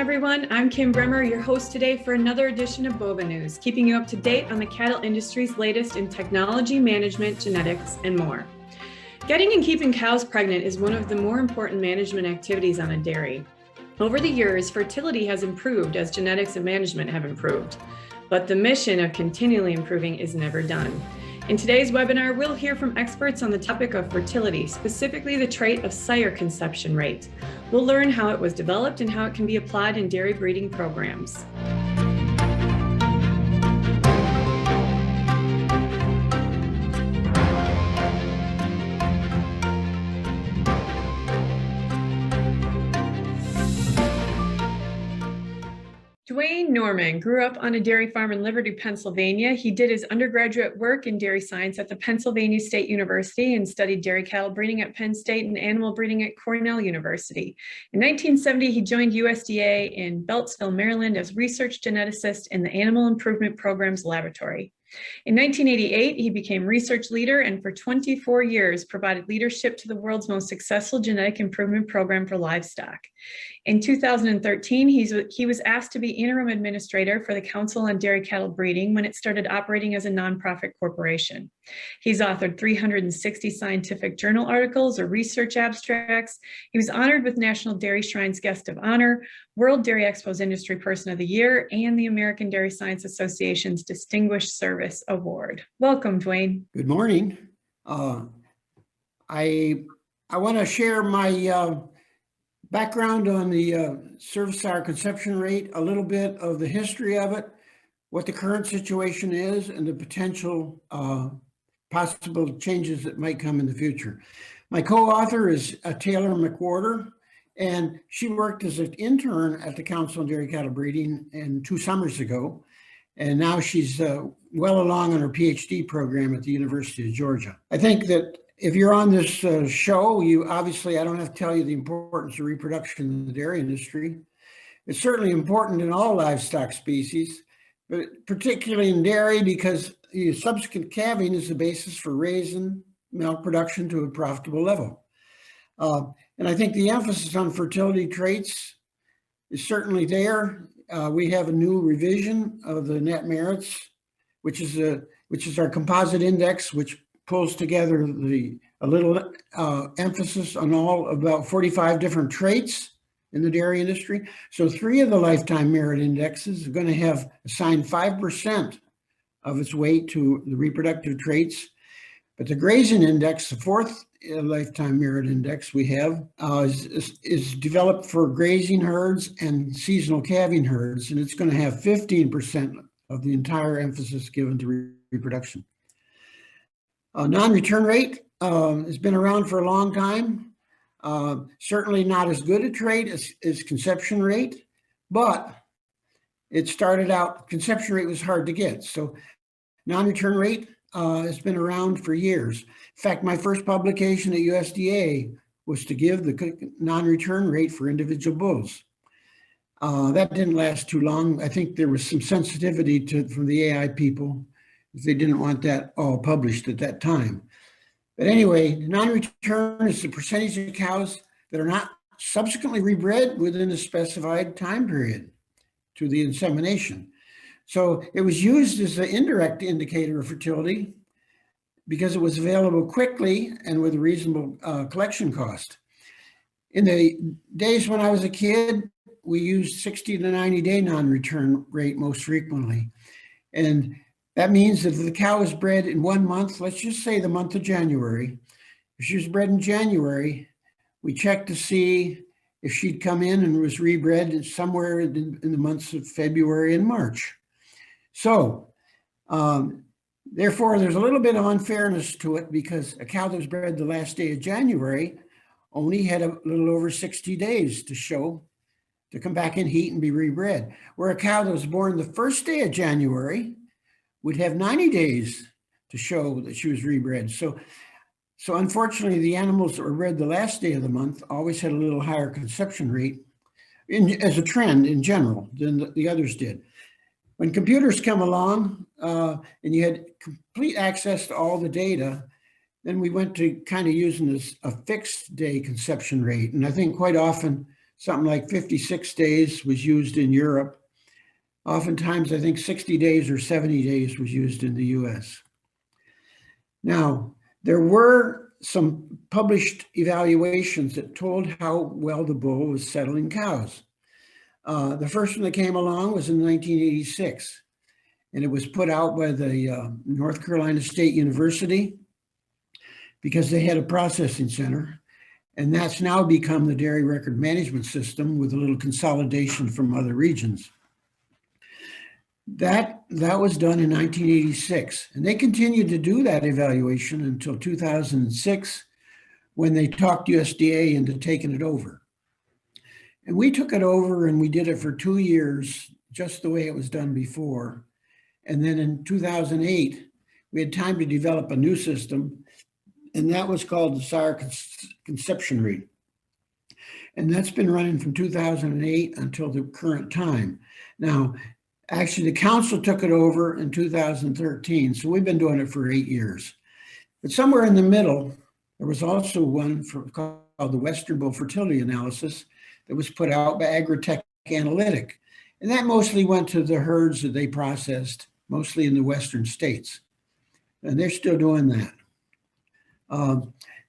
everyone. I'm Kim Bremer, your host today for another edition of BoviNews, keeping you up to date on the cattle industry's latest in technology, management, genetics, and more. Getting and keeping cows pregnant is one of the more important management activities on a dairy. Over the years, fertility has improved as genetics and management have improved, but the mission of continually improving is never done. In today's webinar, we'll hear from experts on the topic of fertility, specifically the trait of Sire Conception Rate. We'll learn how it was developed and how it can be applied in dairy breeding programs. Duane Norman grew up on a dairy farm in Liberty, Pennsylvania. He did his undergraduate work in dairy science at the Pennsylvania State University and studied dairy cattle breeding at Penn State and animal breeding at Cornell University. In 1970, he joined USDA in Beltsville, Maryland as research geneticist in the Animal Improvement Program's laboratory. In 1988, he became research leader and for 24 years provided leadership to the world's most successful genetic improvement program for livestock. In 2013, he was asked to be interim administrator for the Council on Dairy Cattle Breeding when it started operating as a nonprofit corporation. He's authored 360 scientific journal articles or research abstracts. He was honored with National Dairy Shrine's Guest of Honor, World Dairy Expo's Industry Person of the Year, and the American Dairy Science Association's Distinguished Service Award. Welcome, Duane. Good morning. I want to share my background on the Sire Conception Rate, a little bit of the history of it, what the current situation is, and the potential possible changes that might come in the future. My co-author is Taylor McWhorter, and she worked as an intern at the Council on Dairy Cattle Breeding 2 summers ago, and now she's well along on her PhD program at the University of Georgia. I think that if you're on this show, obviously, I don't have to tell you the importance of reproduction in the dairy industry. It's certainly important in all livestock species, but particularly in dairy because the subsequent calving is the basis for raising milk production to a profitable level. And I think the emphasis on fertility traits is certainly there. We have a new revision of the net merits, which is our composite index, which pulls together a little emphasis on about 45 different traits in the dairy industry. So 3 of the lifetime merit indexes are going to have assigned 5% of its weight to the reproductive traits. But the grazing index, the 4th lifetime merit index we have, is developed for grazing herds and seasonal calving herds, and it's going to have 15% of the entire emphasis given to reproduction. Non-return rate has been around for a long time. Certainly not as good a trait as conception rate, but it started out, conception rate was hard to get. So non-return rate has been around for years. In fact, my first publication at USDA was to give the non-return rate for individual bulls. That didn't last too long. I think there was some sensitivity from the AI people. They didn't want that all published at that time. But anyway, non-return is the percentage of cows that are not subsequently rebred within a specified time period to the insemination. So it was used as an indirect indicator of fertility because it was available quickly and with a reasonable collection cost. In the days when I was a kid, we used 60 to 90 day non-return rate most frequently. And that means that if the cow is bred in 1 month, let's just say the month of January, if she was bred in January, we checked to see if she'd come in and was rebred somewhere in the months of February and March. So, therefore, there's a little bit of unfairness to it because a cow that was bred the last day of January only had a little over 60 days to come back in heat and be rebred, where a cow that was born the first day of January would have 90 days to show that she was rebred. So unfortunately, the animals that were bred the last day of the month always had a little higher conception rate as a trend in general than the others did. When computers come along and you had complete access to all the data, then we went to kind of using a fixed day conception rate. And I think quite often something like 56 days was used in Europe. Oftentimes, I think 60 days or 70 days was used in the US. Now, there were some published evaluations that told how well the bull was settling cows. The first one that came along was in 1986, and it was put out by the North Carolina State University because they had a processing center, and that's now become the dairy record management system with a little consolidation from other regions. That was done in 1986, and they continued to do that evaluation until 2006, when they talked USDA into taking it over. And we took it over and we did it for 2 years, just the way it was done before. And then in 2008, we had time to develop a new system, and that was called the Sire Conception Rate. And that's been running from 2008 until the current time. Now, actually, the council took it over in 2013, so we've been doing it for 8 years. But somewhere in the middle, there was also one called the Western Bull Fertility Analysis that was put out by Agritech Analytic. And that mostly went to the herds that they processed, mostly in the Western states. And they're still doing that.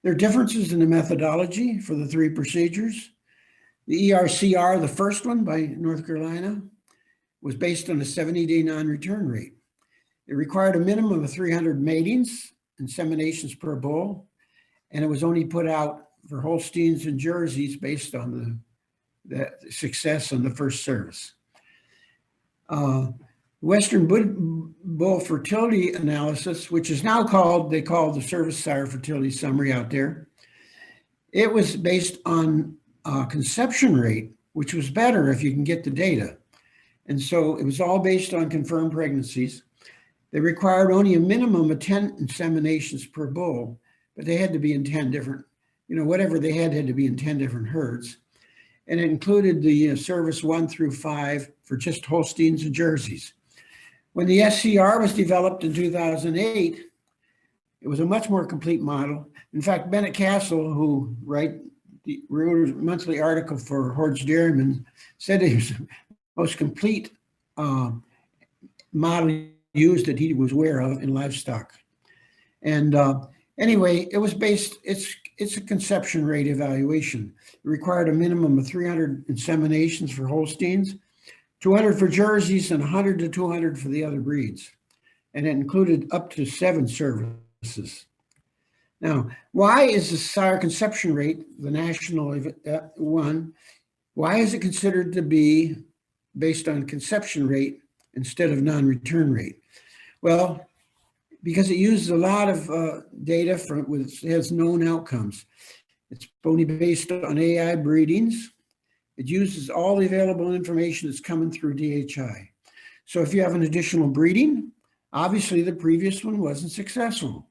There are differences in the methodology for the 3 procedures. The ERCR, the first one by North Carolina, was based on a 70-day non-return rate. It required a minimum of 300 matings, inseminations per bull, and it was only put out for Holsteins and Jerseys based on the success on the first service. Western Bull Fertility Analysis, which is now called, they call the Service Sire Fertility Summary out there. It was based on conception rate, which was better if you can get the data. And so it was all based on confirmed pregnancies. They required only a minimum of 10 inseminations per bull, but they had to be in 10 different, whatever they had to be in 10 different herds. And it included the service 1 through 5 for just Holsteins and Jerseys. When the SCR was developed in 2008, it was a much more complete model. In fact, Bennett Castle, who wrote a monthly article for Hordes Dairyman, said it was the most complete model used that he was aware of in livestock. And anyway, it was based, it's a conception rate evaluation. It required a minimum of 300 inseminations for Holsteins, 200 for Jerseys, and 100 to 200 for the other breeds. And it included up to 7 services. Now, why is the Sire Conception Rate, the national one, why is it considered to be based on conception rate instead of non-return rate? Well, because it uses a lot of data it has known outcomes. It's only based on AI breedings. It uses all the available information that's coming through DHI. So if you have an additional breeding, obviously the previous one wasn't successful.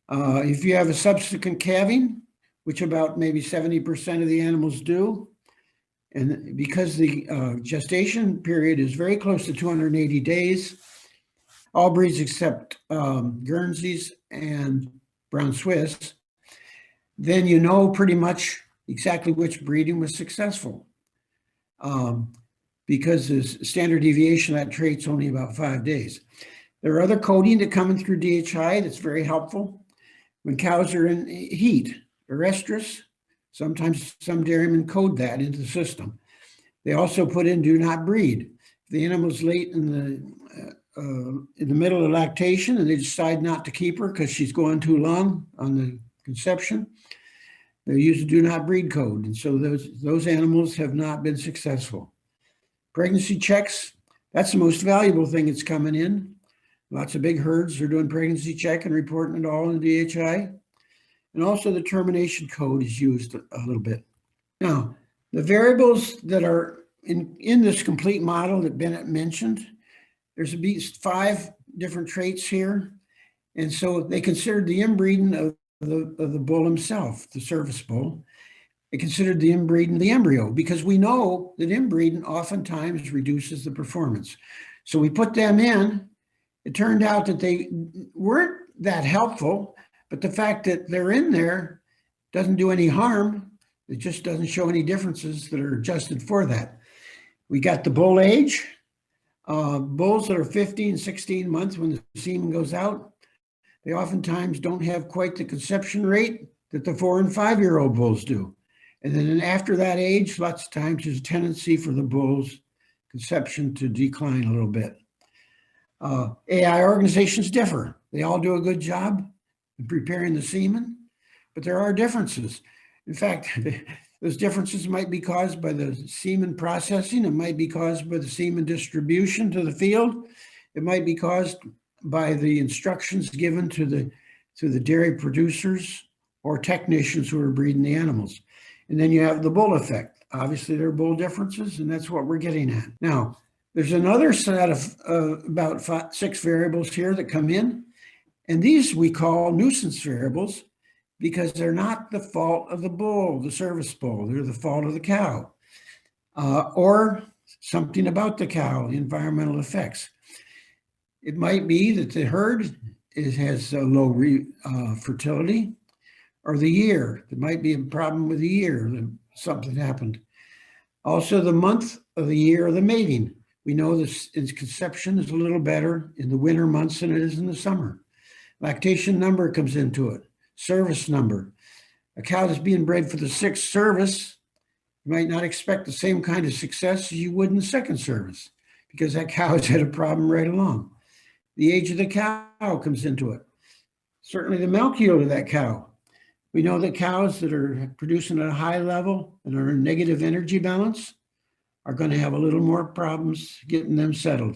If you have a subsequent calving, which about maybe 70% of the animals do, and because the gestation period is very close to 280 days, all breeds except Guernseys and Brown Swiss, then you know pretty much exactly which breeding was successful. Because the standard deviation of that trait's only about 5 days. There are other coding that come in through DHI that's very helpful. When cows are in heat or estrus, sometimes some dairymen code that into the system. They also put in do not breed. If the animal's late in the middle of lactation and they decide not to keep her because she's going too long on the conception, they use a do not breed code. And so those animals have not been successful. Pregnancy checks, that's the most valuable thing that's coming in. Lots of big herds are doing pregnancy check and reporting it all in DHI. And also the termination code is used a little bit. Now, the variables that are in this complete model that Bennett mentioned, there's at least 5 different traits here. And so they considered the inbreeding of the bull himself, the service bull. They considered the inbreeding the embryo, because we know that inbreeding oftentimes reduces the performance. So we put them in. It turned out that they weren't that helpful, but the fact that they're in there doesn't do any harm It just doesn't show any differences that are adjusted for that. We got the bull age. Bulls that are 15, 16 months when the semen goes out, they oftentimes don't have quite the conception rate that the 4 and 5-year-old bulls do. And then after that age, lots of times there's a tendency for the bull's conception to decline a little bit. AI organizations differ. They all do a good job in preparing the semen, but there are differences. In fact, those differences might be caused by the semen processing. It might be caused by the semen distribution to the field. It might be caused by the instructions given to the dairy producers or technicians who are breeding the animals. And then you have the bull effect. Obviously, there are bull differences, and that's what we're getting at. Now, there's another set of about 6 variables here that come in, and these we call nuisance variables because they're not the fault of the bull, the service bull. They're the fault of the cow or something about the cow, the environmental effects. It might be that the herd has low fertility, or the year. There might be a problem with the year, something happened. Also, the month of the year of the mating. We know this conception is a little better in the winter months than it is in the summer. Lactation number comes into it. Service number. A cow that's being bred for the 6th service, you might not expect the same kind of success as you would in the 2nd service because that cow has had a problem right along. The age of the cow comes into it. Certainly the milk yield of that cow. We know that cows that are producing at a high level and are in negative energy balance are going to have a little more problems getting them settled.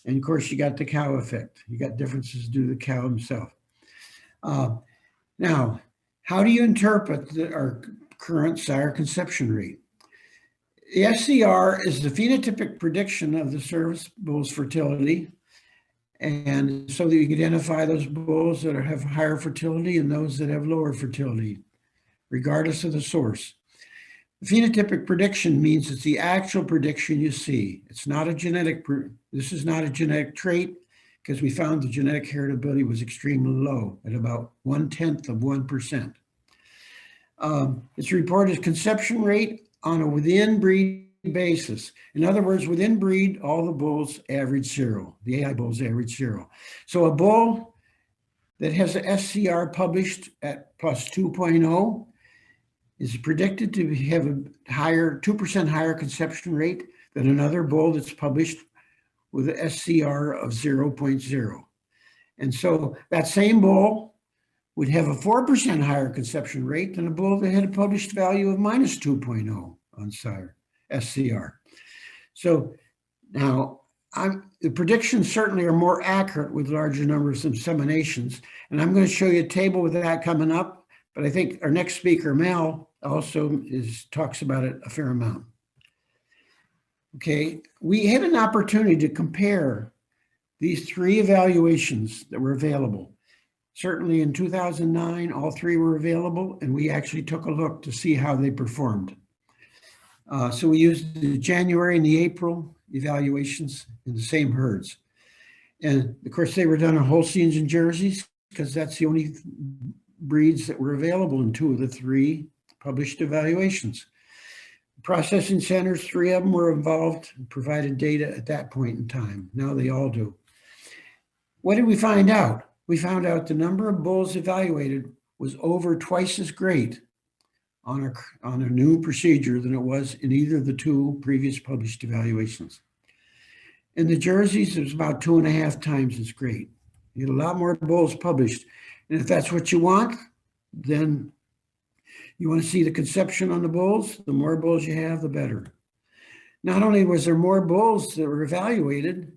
And of course, you got the cow effect. You got differences due to the cow himself. Now, how do you interpret our current sire conception rate? The SCR is the phenotypic prediction of the service bull's fertility. And so that you can identify those bulls that have higher fertility and those that have lower fertility, regardless of the source. The phenotypic prediction means it's the actual prediction you see. It's not a genetic, this is not a genetic trait because we found the genetic heritability was extremely low at about 0.1%. It's reported as conception rate on a within breed basis. In other words, within breed, all the bulls average 0. The AI bulls average 0. So a bull that has an SCR published at plus 2.0 is predicted to have a higher, 2% higher conception rate than another bull that's published with an SCR of 0.0. And so that same bull would have a 4% higher conception rate than a bull that had a published value of minus 2.0 on sire. SCR. So now the predictions certainly are more accurate with larger numbers of inseminations. And I'm going to show you a table with that coming up. But I think our next speaker, Mel, also talks about it a fair amount. Okay, we had an opportunity to compare these 3 evaluations that were available. Certainly in 2009, all 3 were available, and we actually took a look to see how they performed. So we used the January and the April evaluations in the same herds. And of course, they were done on Holsteins and Jerseys because that's the only breeds that were available in 2 of the 3 published evaluations. Processing centers, 3 of them were involved and provided data at that point in time. Now they all do. What did we find out? We found out the number of bulls evaluated was over twice as great on a new procedure than it was in either of the 2 previous published evaluations. In the Jerseys, it was about 2.5 times as great. You had a lot more bulls published. And if that's what you want, then you want to see the conception on the bulls. The more bulls you have, the better. Not only was there more bulls that were evaluated,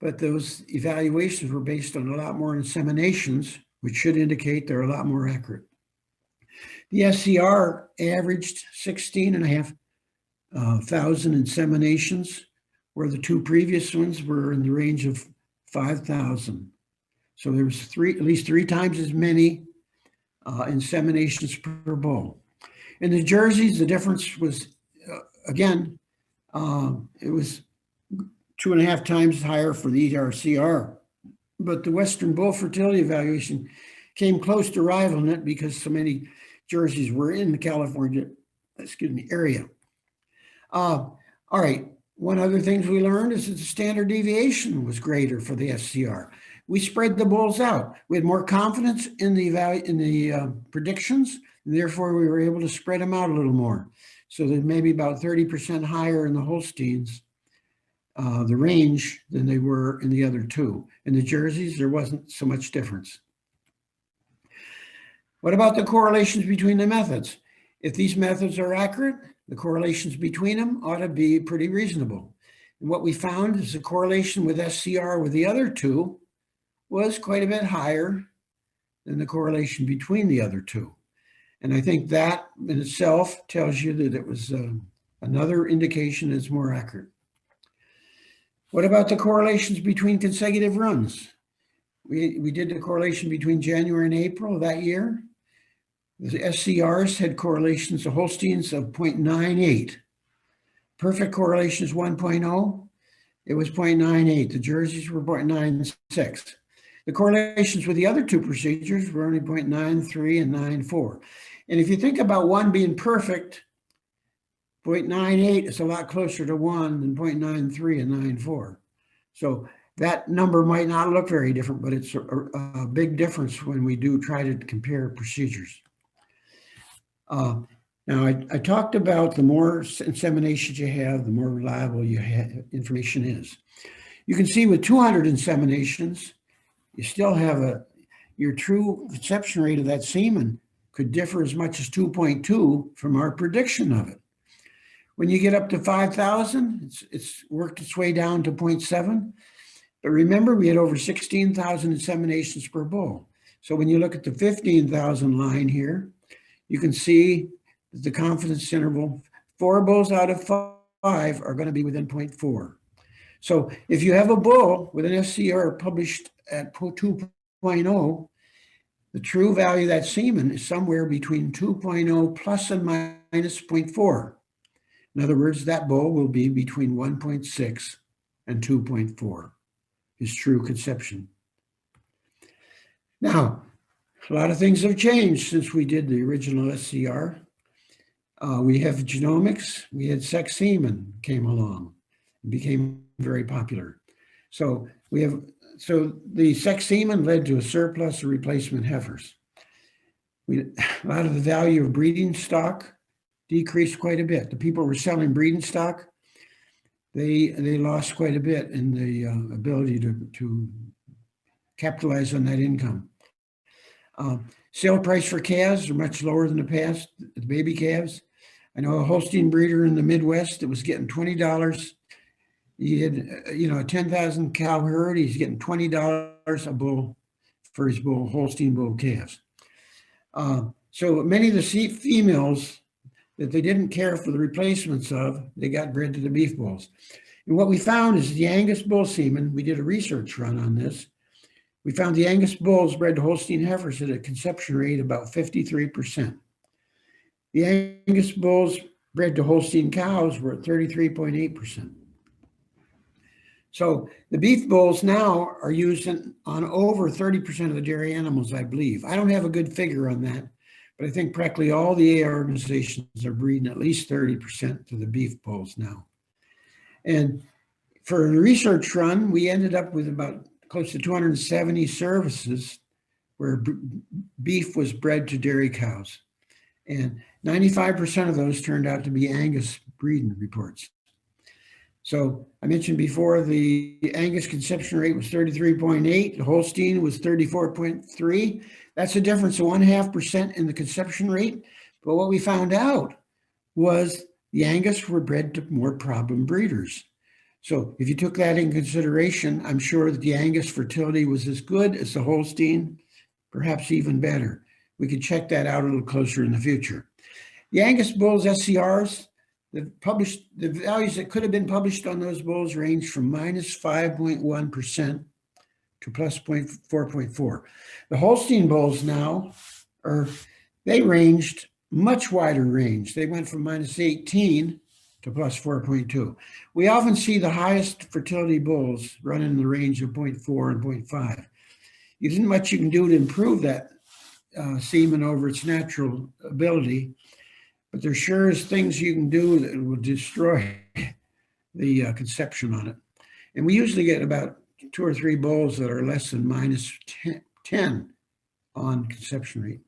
but those evaluations were based on a lot more inseminations, which should indicate they're a lot more accurate. The SCR averaged 16.5 thousand inseminations, where the 2 previous ones were in the range of 5,000. So there was at least 3 times as many inseminations per bull. In the Jerseys, the difference was, again, it was 2.5 times higher for the ERCR. But the Western Bull Fertility Evaluation came close to rivaling it because so many Jerseys were in California area. All right. One other things we learned is that the standard deviation was greater for the SCR. We spread the bulls out. We had more confidence in the predictions, and therefore we were able to spread them out a little more. So there's maybe about 30% higher in the Holsteins, the range, than they were in the other two. In the Jerseys, there wasn't so much difference. What about the correlations between the methods? If these methods are accurate, the correlations between them ought to be pretty reasonable. And what we found is the correlation with SCR with the other two was quite a bit higher than the correlation between the other two. And I think that in itself tells you that it was another indication that's more accurate. What about the correlations between consecutive runs? We did the correlation between January and April of that year. The SCRs had correlations, the Holsteins, of 0.98. Perfect correlation is 1.0. It was 0.98. The Jerseys were 0.96. The correlations with the other two procedures were only 0.93 and 9.4. And if you think about one being perfect, 0.98 is a lot closer to 1 than 0.93 and 9.4. So that number might not look very different, but it's a big difference when we do try to compare procedures. Now, I talked about the more inseminations you have, the more reliable your information is. You can see with 200 inseminations, you still have your true conception rate of that semen could differ as much as 2.2 from our prediction of it. When you get up to 5,000, it's worked its way down to 0.7. But remember, we had over 16,000 inseminations per bull. So when you look at the 15,000 line here, you can see that the confidence interval, 4 bulls out of 5 are going to be within 0.4. So if you have a bull with an SCR published at 2.0, the true value of that semen is somewhere between 2.0 plus and minus 0.4. In other words, that bull will be between 1.6 and 2.4, his true conception. Now, a lot of things have changed since we did the original SCR. We have genomics. We had sex semen came along and became very popular. So the sex semen led to a surplus of replacement heifers. A lot of the value of breeding stock decreased quite a bit. The people who were selling breeding stock, they lost quite a bit in the ability to capitalize on that income. Sale price for calves are much lower than the past, the baby calves. I know a Holstein breeder in the Midwest that was getting $20. He had, a 10,000 cow herd. He's getting $20 a bull for his Holstein bull calves. So many of the females that they didn't care for the replacements of, they got bred to the beef bulls. And what we found is the Angus bull semen, we did a research run on this. We found the Angus bulls bred to Holstein heifers at a conception rate about 53%. The Angus bulls bred to Holstein cows were at 33.8%. So the beef bulls now are used on over 30% of the dairy animals, I believe. I don't have a good figure on that, but I think practically all the AI organizations are breeding at least 30% to the beef bulls now. And for a research run, we ended up with about close to 270 services where beef was bred to dairy cows. And 95% of those turned out to be Angus breeding reports. So I mentioned before the Angus conception rate was 33.8, the Holstein was 34.3. That's a difference of 0.5% in the conception rate. But what we found out was the Angus were bred to more problem breeders. So if you took that in consideration, I'm sure that the Angus fertility was as good as the Holstein, perhaps even better. We could check that out a little closer in the future. The Angus bulls SCRs, the values that could have been published on those bulls range from minus 5.1% to plus 4.4. The Holstein bulls now they ranged much wider range. They went from minus 18 to plus 4.2. We often see the highest fertility bulls run in the range of 0.4 and 0.5. There isn't much you can do to improve that semen over its natural ability. but there sure is things you can do that will destroy the conception on it. And we usually get about 2 or 3 bulls that are less than minus 10 on conception rate.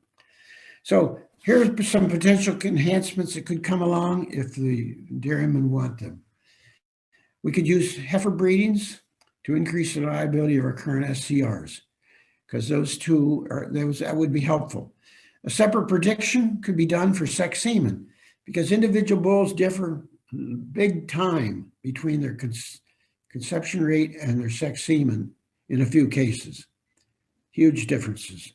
So here's some potential enhancements that could come along if the dairymen want them. We could use heifer breedings to increase the reliability of our current SCRs, because those two are, that would be helpful. A separate prediction could be done for sex semen, because individual bulls differ big time between their conception rate and their sex semen in a few cases. Huge differences.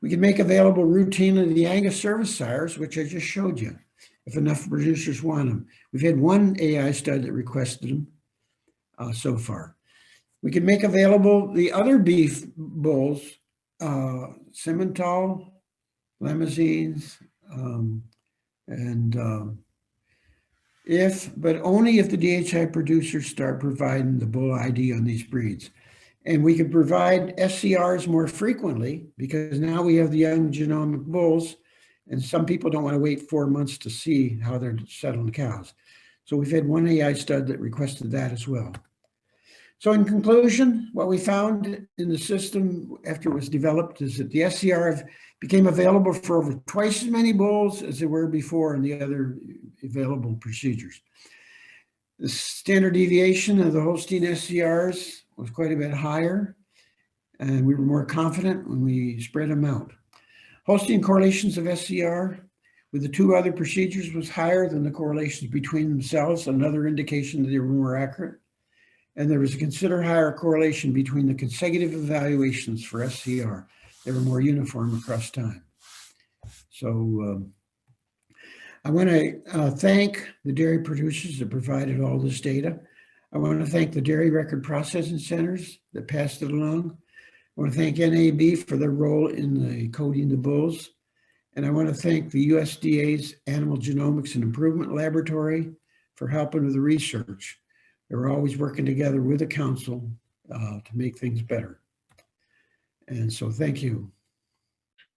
We can make available routinely the Angus service sires, which I just showed you, if enough producers want them. We've had one AI stud that requested them so far. We can make available the other beef bulls, Simmental, Limousines, but only if the DHI producers start providing the bull ID on these breeds. And we can provide SCRs more frequently, because now we have the young genomic bulls, and some people don't want to wait 4 months to see how they're settling cows. So we've had one AI stud that requested that as well. So in conclusion, what we found in the system after it was developed is that the SCR became available for over twice as many bulls as they were before in the other available procedures. The standard deviation of the Holstein SCRs was quite a bit higher, and we were more confident when we spread them out. Holstein correlations of SCR with the 2 other procedures was higher than the correlations between themselves, another indication that they were more accurate. And there was a considerably higher correlation between the consecutive evaluations for SCR. They were more uniform across time. So I want to thank the dairy producers that provided all this data. I want to thank the dairy record processing centers that passed it along. I want to thank NAB for their role in the coding the bulls. And I want to thank the USDA's Animal Genomics and Improvement Laboratory for helping with the research. They were always working together with the council to make things better. And so thank you.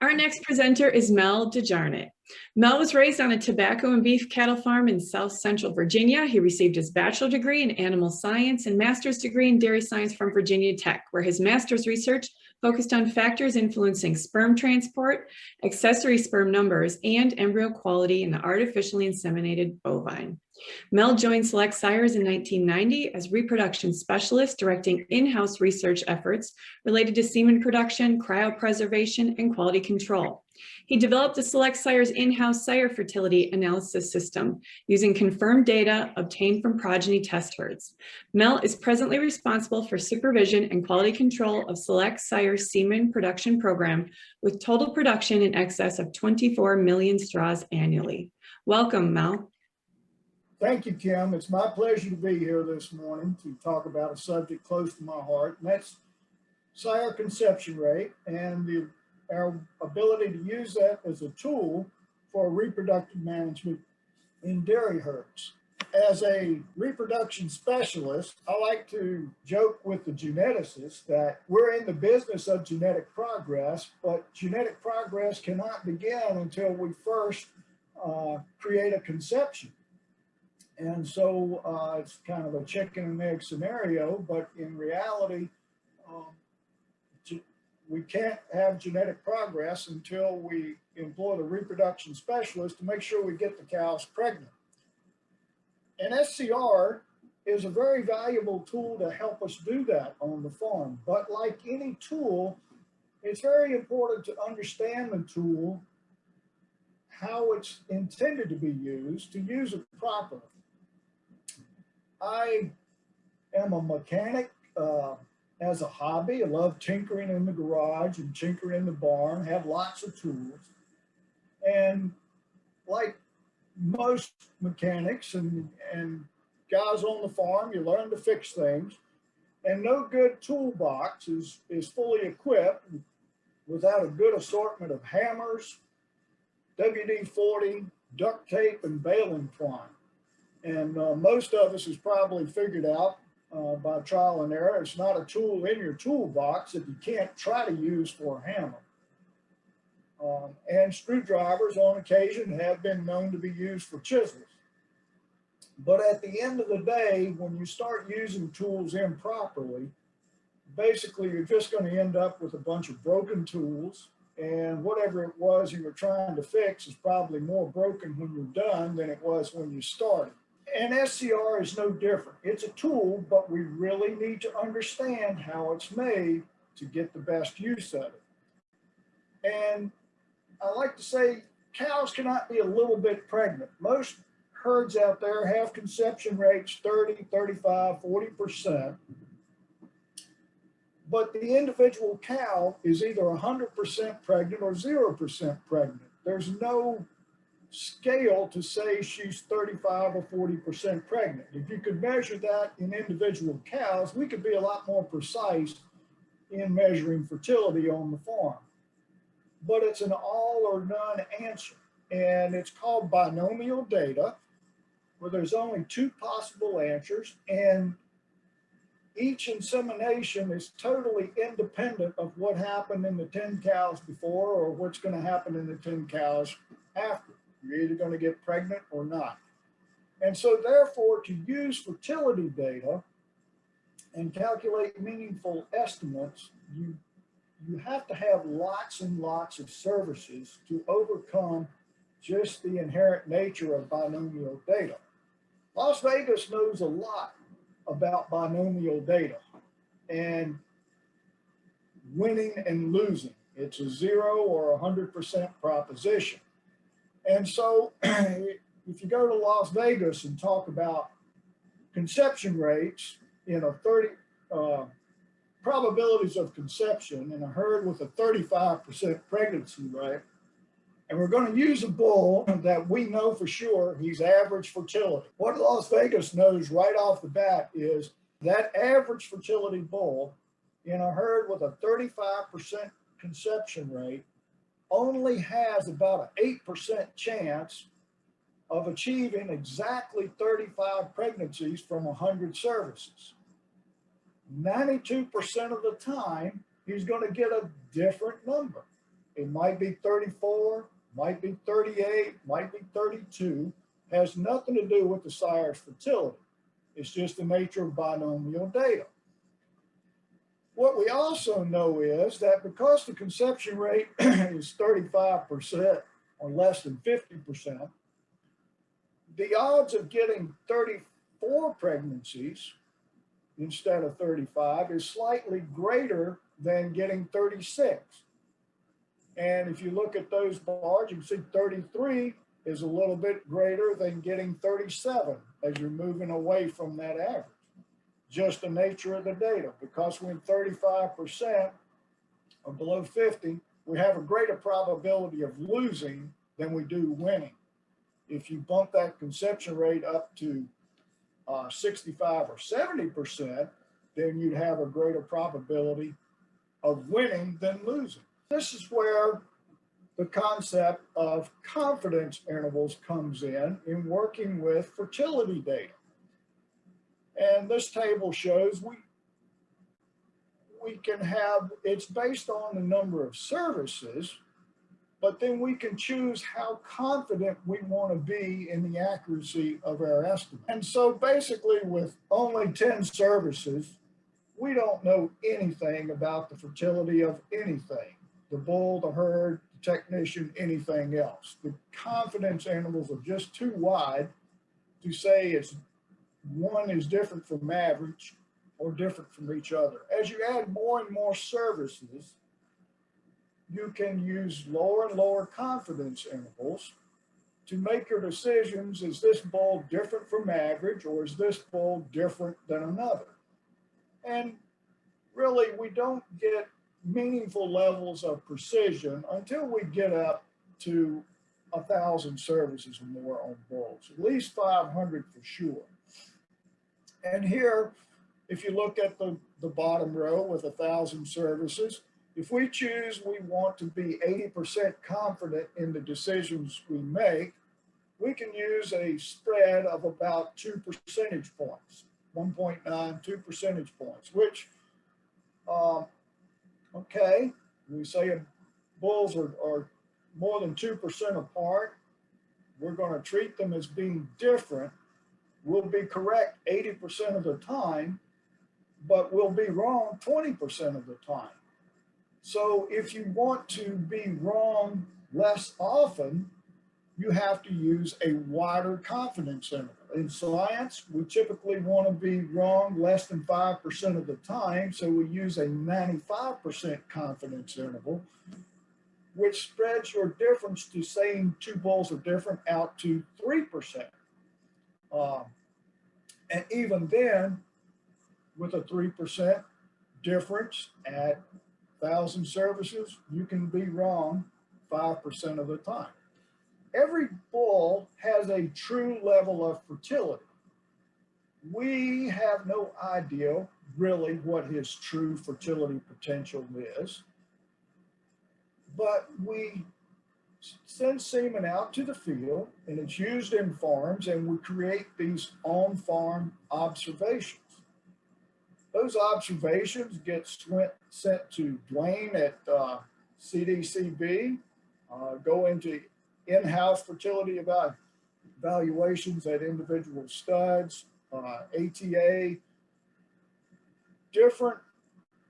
Our next presenter is Mel DeJarnette. Mel was raised on a tobacco and beef cattle farm in South Central Virginia. He received his bachelor's degree in animal science and master's degree in dairy science from Virginia Tech, where his master's research focused on factors influencing sperm transport, accessory sperm numbers, and embryo quality in the artificially inseminated bovine. Mel joined Select Sires in 1990 as reproduction specialist, directing in-house research efforts related to semen production, cryopreservation, and quality control. He developed the Select Sires in-house sire fertility analysis system using confirmed data obtained from progeny test herds. Mel is presently responsible for supervision and quality control of Select Sires semen production program with total production in excess of 24 million straws annually. Welcome, Mel. Thank you, Kim. It's my pleasure to be here this morning to talk about a subject close to my heart, and that's sire conception rate and our ability to use that as a tool for reproductive management in dairy herds. As a reproduction specialist, I like to joke with the geneticists that we're in the business of genetic progress, but genetic progress cannot begin until we first create a conception. And so it's kind of a chicken and egg scenario, but in reality, we can't have genetic progress until we employ the reproduction specialist to make sure we get the cows pregnant. And SCR is a very valuable tool to help us do that on the farm. But like any tool, it's very important to understand the tool, how it's intended to be used, to use it properly. I am a mechanic as a hobby. I love tinkering in the garage and tinkering in the barn, have lots of tools. And like most mechanics and guys on the farm, you learn to fix things. And no good toolbox is fully equipped without a good assortment of hammers, WD-40, duct tape, and baling twine. And most of us has probably figured out by trial and error, it's not a tool in your toolbox that you can't try to use for a hammer. And screwdrivers on occasion have been known to be used for chisels. But at the end of the day, when you start using tools improperly, basically you're just going to end up with a bunch of broken tools, and whatever it was you were trying to fix is probably more broken when you're done than it was when you started. And SCR is no different. It's a tool, but we really need to understand how it's made to get the best use of it. And I like to say cows cannot be a little bit pregnant. Most herds out there have conception rates 30, 35, 40%. But the individual cow is either 100% pregnant or 0% pregnant. There's no scale to say she's 35 or 40% pregnant. If you could measure that in individual cows, we could be a lot more precise in measuring fertility on the farm. But it's an all or none answer. And it's called binomial data, where there's only two possible answers, and each insemination is totally independent of what happened in the 10 cows before or what's going to happen in the 10 cows after. You're either going to get pregnant or not. And so therefore, to use fertility data and calculate meaningful estimates, you have to have lots and lots of services to overcome just the inherent nature of binomial data. Las Vegas knows a lot about binomial data and winning and losing. It's a 0 or 100% proposition. And so if you go to Las Vegas and talk about conception rates in a 30 probabilities of conception in a herd with a 35% pregnancy rate, and we're going to use a bull that we know for sure he's average fertility. What Las Vegas knows right off the bat is that average fertility bull in a herd with a 35% conception rate only has about an 8% chance of achieving exactly 35 pregnancies from 100 services. 92% of the time, he's going to get a different number. It might be 34, might be 38, might be 32, has nothing to do with the sire's fertility. It's just the nature of binomial data. What we also know is that because the conception rate is 35% or less than 50%, the odds of getting 34 pregnancies instead of 35 is slightly greater than getting 36. And if you look at those bars, you can see 33 is a little bit greater than getting 37 as you're moving away from that average. Just the nature of the data, because when 35% are below 50, we have a greater probability of losing than we do winning. If you bump that conception rate up to 65 or 70%, then you'd have a greater probability of winning than losing. This is where the concept of confidence intervals comes in working with fertility data. And this table shows we can have, it's based on the number of services, but then we can choose how confident we want to be in the accuracy of our estimate. And so basically with only 10 services, we don't know anything about the fertility of anything. The bull, the herd, the technician, anything else. The confidence intervals are just too wide to say it's one is different from average or different from each other. As you add more and more services, you can use lower and lower confidence intervals to make your decisions. Is this bull different from average, or is this bull different than another? And really, we don't get meaningful levels of precision until we get up to 1,000 services or more on bulls, at least 500 for sure. And here, if you look at the bottom row with 1,000 services, if we choose we want to be 80% confident in the decisions we make, we can use a spread of about 2 percentage points, 1.9, 2 percentage points, which, okay, we say bulls are more than 2% apart, we're going to treat them as being different. We'll be correct 80% of the time, but we'll be wrong 20% of the time. So if you want to be wrong less often, you have to use a wider confidence interval. In science, we typically want to be wrong less than 5% of the time, so we use a 95% confidence interval, which spreads your difference to saying two bulls are different out to 3%. And even then, with a 3% difference at 1,000 services, you can be wrong 5% of the time. Every bull has a true level of fertility. We have no idea really what his true fertility potential is, but we send semen out to the field and it's used in farms, and we create these on-farm observations. Those observations get sent to Duane at CDCB, go into in-house fertility evaluations at individual studs, ATA. Different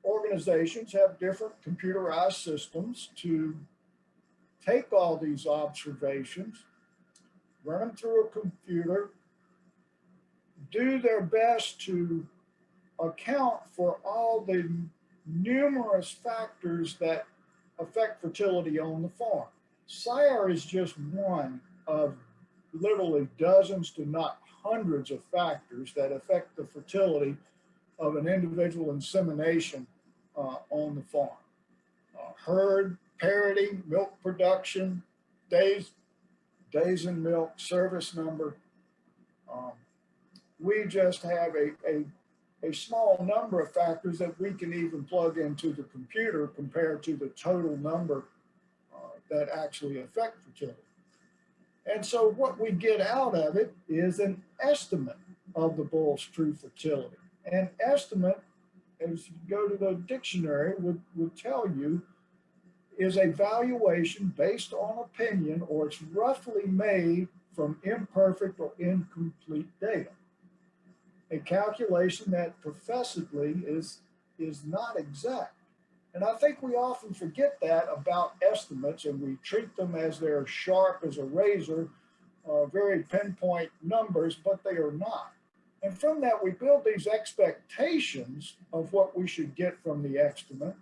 organizations have different computerized systems to take all these observations, run them through a computer, do their best to account for all the numerous factors that affect fertility on the farm. Sire is just one of literally dozens to not hundreds of factors that affect the fertility of an individual insemination on the farm. Herd, parity, milk production, days in milk, service number. We just have a small number of factors that we can even plug into the computer compared to the total number that actually affect fertility. And so what we get out of it is an estimate of the bull's true fertility. An estimate, as you go to the dictionary, would tell you is a valuation based on opinion, or it's roughly made from imperfect or incomplete data. A calculation that professedly is not exact. And I think we often forget that about estimates, and we treat them as they're sharp as a razor, very pinpoint numbers, but they are not. And from that, we build these expectations of what we should get from the estimate,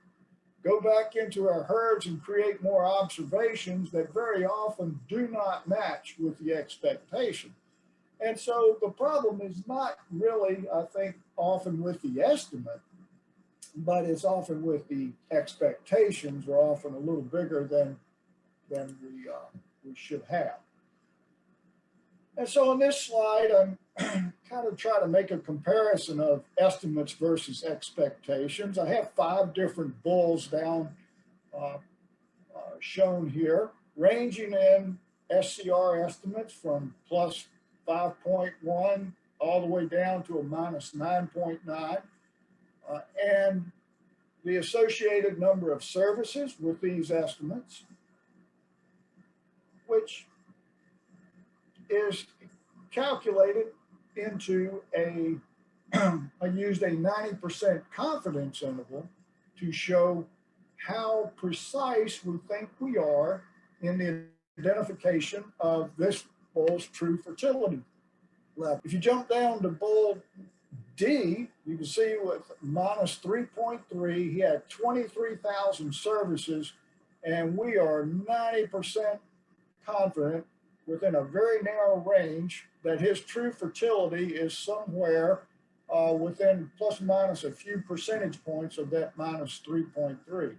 go back into our herds and create more observations that very often do not match with the expectation. And so the problem is not really, I think, often with the estimate, but it's often with the expectations are often a little bigger than we should have. And so on this slide, I'm kind of trying to make a comparison of estimates versus expectations. I have 5 different bulls down shown here, ranging in SCR estimates from plus 5.1 all the way down to a minus 9.9. And the associated number of services with these estimates, which is calculated into I used a 90% confidence interval to show how precise we think we are in the identification of this bull's true fertility level. If you jump down to bull D, you can see with minus 3.3, he had 23,000 services, and we are 90% confident within a very narrow range that his true fertility is somewhere within plus or minus a few percentage points of that minus 3.3.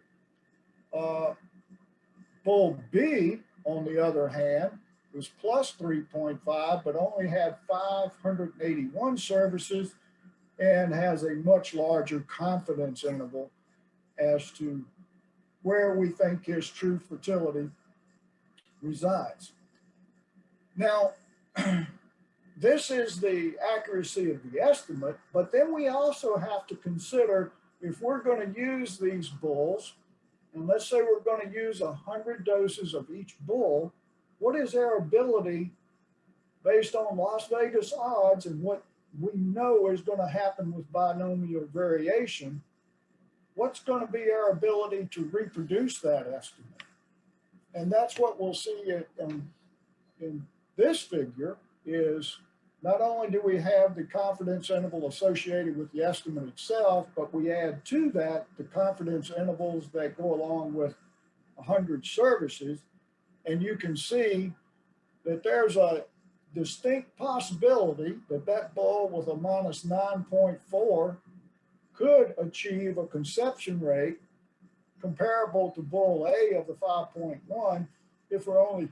Bull B, on the other hand, was plus 3.5, but only had 581 services and has a much larger confidence interval as to where we think his true fertility resides. Now, this is the accuracy of the estimate, but then we also have to consider if we're going to use these bulls And let's say we're going to use 100 doses of each bull. What is our ability, based on Las Vegas odds and what we know is going to happen with binomial variation, what's going to be our ability to reproduce that estimate? And that's what we'll see in this figure is not only do we have the confidence interval associated with the estimate itself, but we add to that the confidence intervals that go along with 100 services. And you can see that there's a distinct possibility that that bull with a minus 9.4 could achieve a conception rate comparable to bull A of the 5.1 if we're only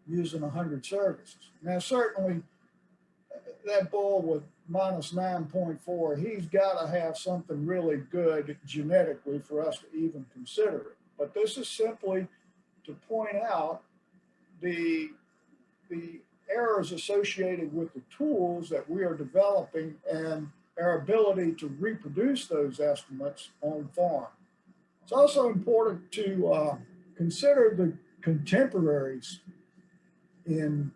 using 100 services. Now, certainly that bull with minus 9.4, he's got to have something really good genetically for us to even consider it. But this is simply to point out the errors associated with the tools that we are developing and our ability to reproduce those estimates on farm. It's also important to consider the contemporaries in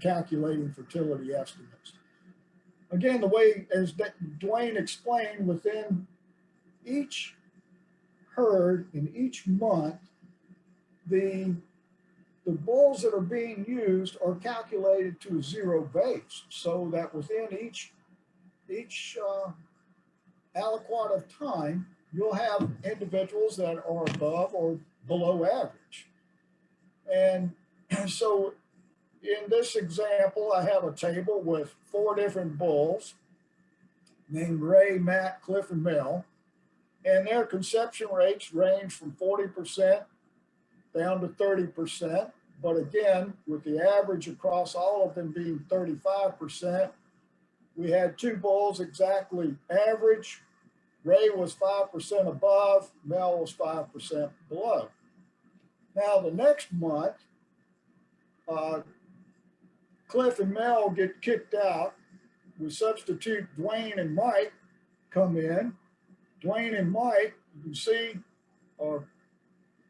calculating fertility estimates. Again, the way, as Duane explained, within each herd in each month, the bulls that are being used are calculated to a zero base, so that within each aliquot of time, you'll have individuals that are above or below average. And so in this example, I have a table with 4 different bulls named Ray, Matt, Cliff, and Mel, and their conception rates range from 40% down to 30%. But again, with the average across all of them being 35%, we had 2 bulls exactly average. Ray was 5% above, Mel was 5% below. Now the next month, Cliff and Mel get kicked out. We substitute Duane and Mike come in. Duane and Mike, you can see, are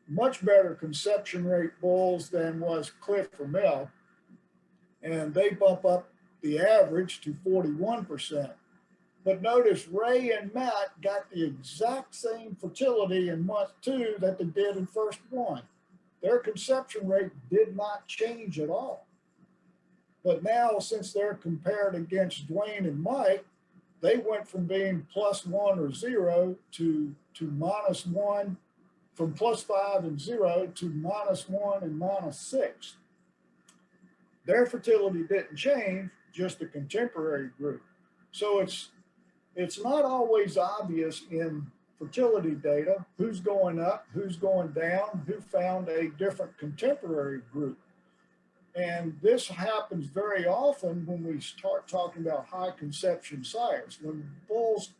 much better conception rate bulls than was Cliff or Mel. And they bump up the average to 41%. But notice Ray and Matt got the exact same fertility in month 2 that they did in first 1. Their conception rate did not change at all. But now, since they're compared against Duane and Mike, they went from being +1 or 0 to -1, from +5 and 0 to -1 and -6. Their fertility didn't change, just the contemporary group. So it's not always obvious in fertility data who's going up, who's going down, who found a different contemporary group. And this happens very often when we start talking about high conception sires. When bulls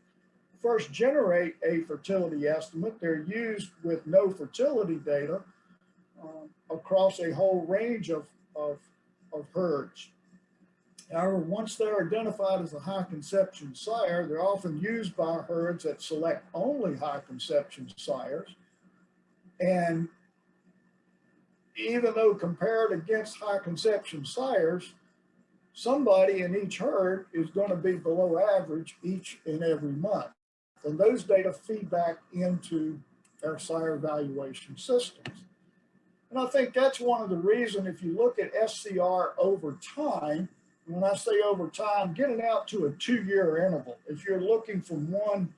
first generate a fertility estimate, they're used with no fertility data across a whole range of herds. However, once they're identified as a high conception sire, they're often used by herds that select only high conception sires. And even though compared against high conception sires, somebody in each herd is going to be below average each and every month. And those data feed back into our sire evaluation systems. And I think that's one of the reasons, if you look at SCR over time, when I say over time, getting out to a 2-year interval. If you're looking from one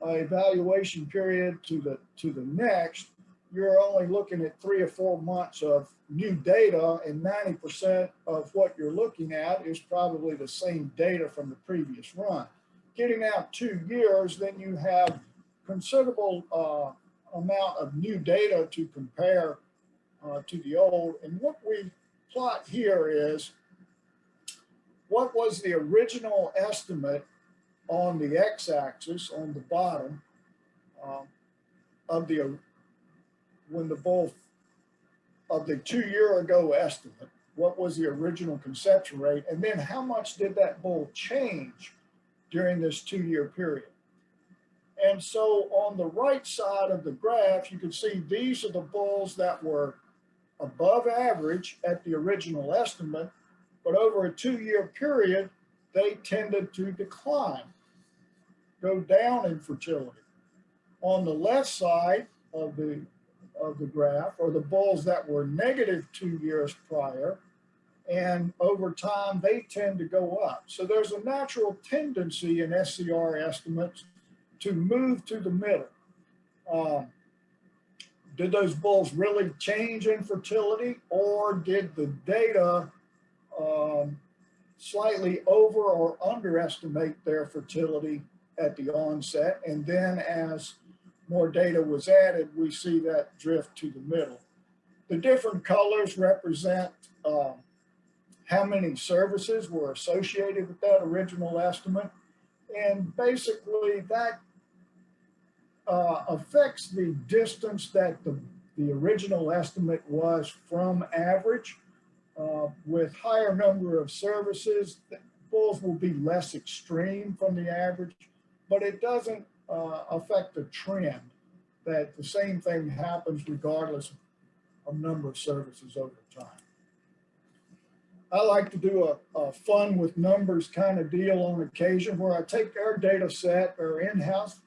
evaluation period to the next, you're only looking at 3 or 4 months of new data, and 90% of what you're looking at is probably the same data from the previous run. Getting out 2 years, then you have considerable amount of new data to compare to the old. And what we plot here is what was the original estimate on the x-axis on the bottom of the when the bull of the 2-year ago estimate, what was the original conception rate, and then how much did that bull change during this 2-year period? And so on the right side of the graph, you can see these are the bulls that were above average at the original estimate, but over a 2-year period, they tended to decline, go down in fertility. On the left side of the graph are the bulls that were negative 2 years prior, and over time they tend to go up. So there's a natural tendency in SCR estimates to move to the middle. Did those bulls really change in fertility, or did the data slightly over or underestimate their fertility at the onset? And then as more data was added, we see that drift to the middle. The different colors represent how many services were associated with that original estimate. And basically that affects the distance that the original estimate was from average. With higher number of services, bulls will be less extreme from the average, but it doesn't affect the trend that the same thing happens regardless of number of services over time. I like to do a fun with numbers kind of deal on occasion where I take our data set, our in-house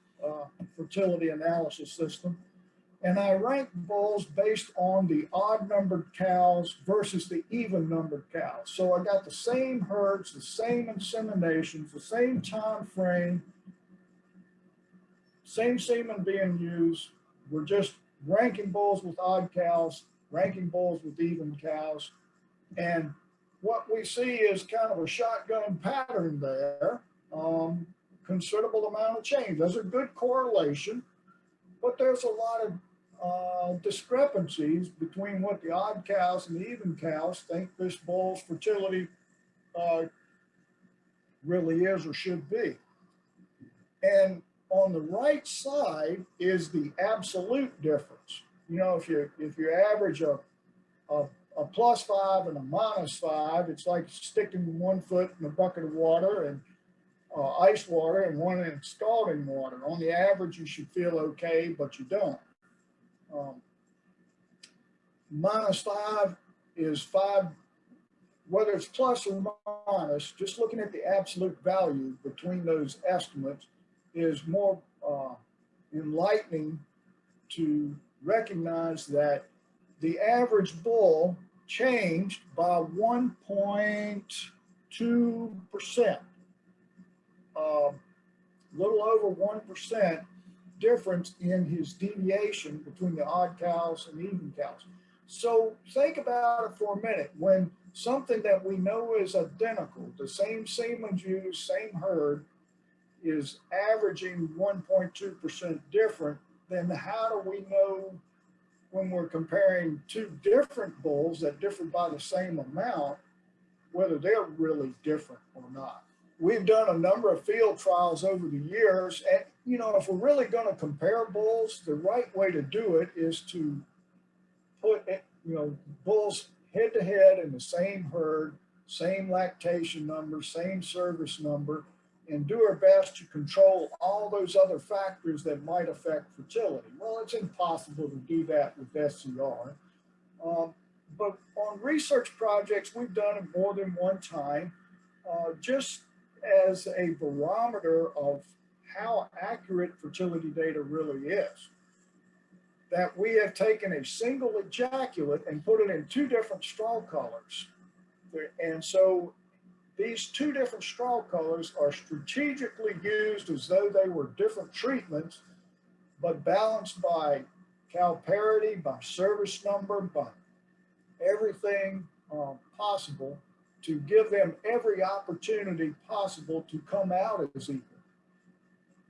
fertility analysis system, and I rank bulls based on the odd numbered cows versus the even numbered cows. So I got the same herds, the same inseminations, the same time frame, same semen being used. We're just ranking bulls with odd cows, ranking bulls with even cows. And what we see is kind of a shotgun pattern there. Considerable amount of change. There's a good correlation, but there's a lot of discrepancies between what the odd cows and the even cows think this bull's fertility really is or should be. And on the right side is the absolute difference. You know, if you average a +5 and a -5, it's like sticking one foot in a bucket of water and ice water and one in scalding water. On the average, you should feel okay, but you don't. -5 is 5, whether it's plus or minus, just looking at the absolute value between those estimates is more enlightening to recognize that the average bull changed by 1.2%. Little over 1% difference in his deviation between the odd cows and the even cows. So think about it for a minute. When something that we know is identical, the same semen used, same herd, is averaging 1.2% different, then how do we know when we're comparing two different bulls that differ by the same amount, whether they're really different or not? We've done a number of field trials over the years, and you know, if we're really going to compare bulls, the right way to do it is to put, you know, bulls head to head in the same herd, same lactation number, same service number, and do our best to control all those other factors that might affect fertility. Well, it's impossible to do that with SCR. But on research projects, we've done it more than one time, just as a barometer of how accurate fertility data really is. That we have taken a single ejaculate and put it in two different straw colors. And so these two different straw colors are strategically used as though they were different treatments, but balanced by cow parity, by service number, by everything possible to give them every opportunity possible to come out as equal.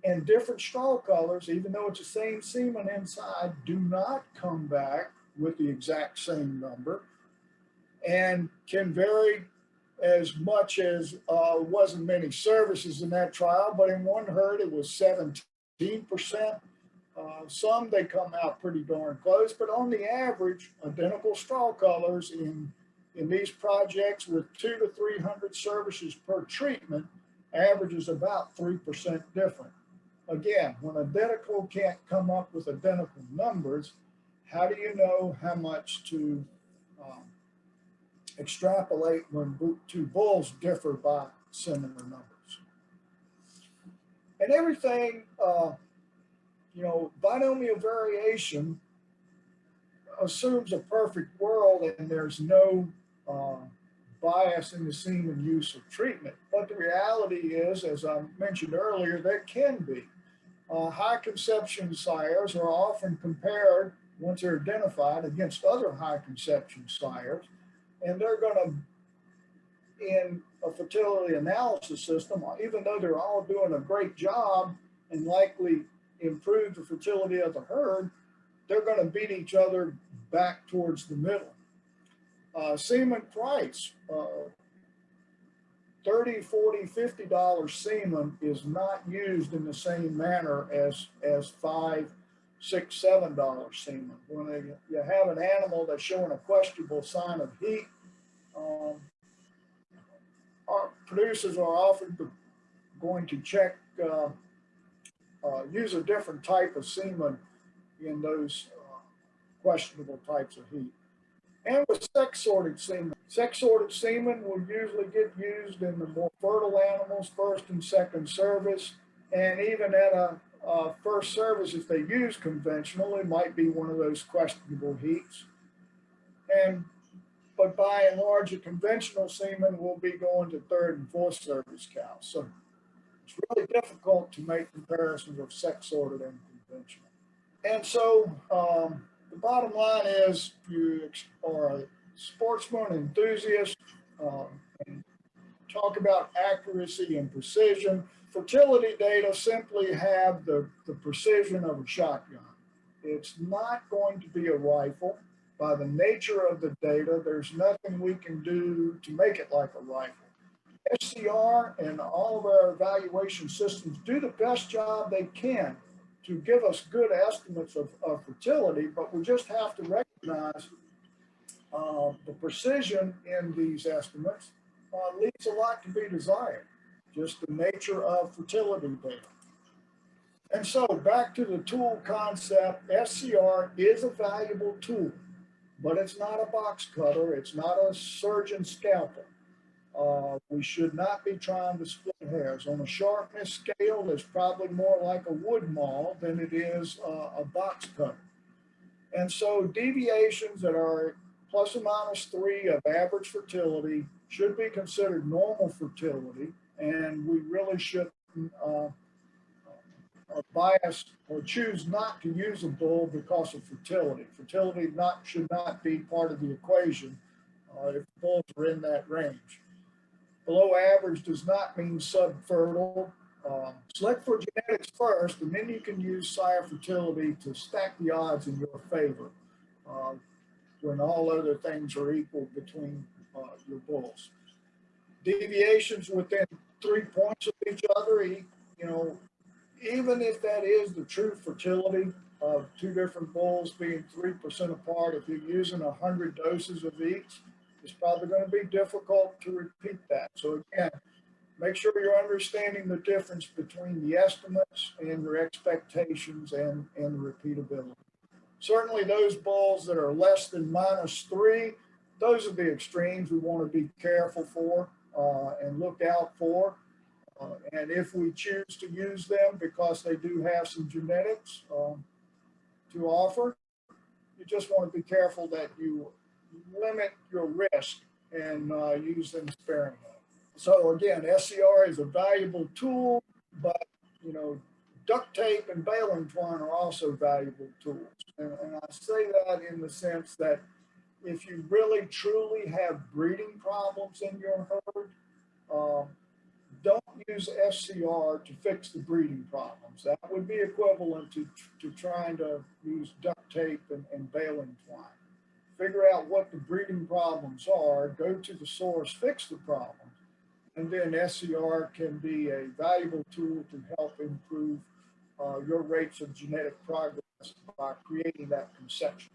And different straw colors, even though it's the same semen inside, do not come back with the exact same number and can vary as much as wasn't many services in that trial, but in one herd it was 17%. Some they come out pretty darn close, but on the average, identical straw colors in these projects with 200 to 300 services per treatment averages about 3% different. again, when identical can't come up with identical numbers, how do you know how much to extrapolate when two bulls differ by similar numbers? And everything, binomial variation assumes a perfect world and there's no bias in the semen use of treatment. But the reality is, as I mentioned earlier, there can be. High conception sires are often compared, once they're identified, against other high conception sires, and they're going to, in a fertility analysis system, even though they're all doing a great job and likely improve the fertility of the herd, they're going to beat each other back towards the middle. Semen price, $30, $40, $50 semen is not used in the same manner as $5, $6, $7 semen. When you have an animal that's showing a questionable sign of heat, our producers are often going to check, use a different type of semen in those questionable types of heat. And with sex-sorted semen will usually get used in the more fertile animals, first and second service, and even at a first service, if they use conventional, it might be one of those questionable heats. But by and large, a conventional semen will be going to third and fourth service cows. So it's really difficult to make comparisons of sex-sorted and conventional. And so the bottom line is, if you are a sportsman enthusiast and talk about accuracy and precision, fertility data simply have the precision of a shotgun. It's not going to be a rifle. By the nature of the data, there's nothing we can do to make it like a rifle. SCR and all of our evaluation systems do the best job they can to give us good estimates of fertility, but we just have to recognize the precision in these estimates leaves a lot to be desired, just the nature of fertility data. And so back to the tool concept, SCR is a valuable tool, but it's not a box cutter, it's not a surgeon scalpel. We should not be trying to split hairs. On a sharpness scale, it's probably more like a wood maul than it is a box cutter. And so deviations that are plus or minus 3 of average fertility should be considered normal fertility, and we really shouldn't bias or choose not to use a bull because of fertility. Fertility should not be part of the equation if bulls are in that range. Below average does not mean subfertile. Select for genetics first, and then you can use sire fertility to stack the odds in your favor when all other things are equal between your bulls. Deviations within 3 points of each other, even if that is the true fertility of 2 different bulls being 3% apart, if you're using 100 doses of each, it's probably going to be difficult to repeat that. So again, make sure you're understanding the difference between the estimates and your expectations and repeatability. Certainly those bulls that are less than -3, those are the extremes we want to be careful for and look out for. And if we choose to use them because they do have some genetics to offer, you just want to be careful that you limit your risk and use them sparingly. So again, SCR is a valuable tool, but duct tape and baling twine are also valuable tools. And I say that in the sense that if you really truly have breeding problems in your herd, don't use SCR to fix the breeding problems. That would be equivalent to trying to use duct tape and baling twine. Figure out what the breeding problems are, go to the source, fix the problem, and then SCR can be a valuable tool to help improve your rates of genetic progress by creating that conception.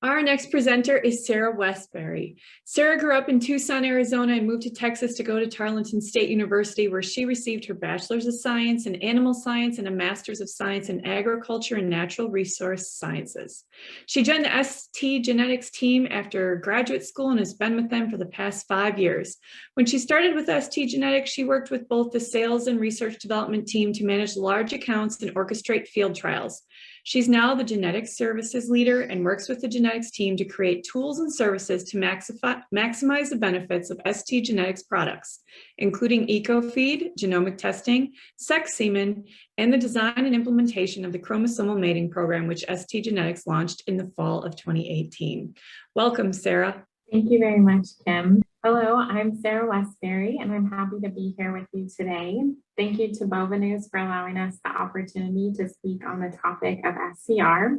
Our next presenter is Sara Wesberry. Sara grew up in Tucson, Arizona, and moved to Texas to go to Tarleton State University, where she received her Bachelor's of Science in Animal Science and a Master's of Science in Agriculture and Natural Resource Sciences. She joined the STgenetics team after graduate school and has been with them for the past 5 years. When she started with STgenetics, she worked with both the sales and research development team to manage large accounts and orchestrate field trials. She's now the genetics services leader and works with the genetics team to create tools and services to maximize the benefits of STgenetics products, including EcoFeed, genomic testing, sex semen, and the design and implementation of the chromosomal mating program, which STgenetics launched in the fall of 2018. Welcome, Sara. Thank you very much, Kim. Hello, I'm Sara Wesberry, and I'm happy to be here with you today. Thank you to BoviNews for allowing us the opportunity to speak on the topic of SCR.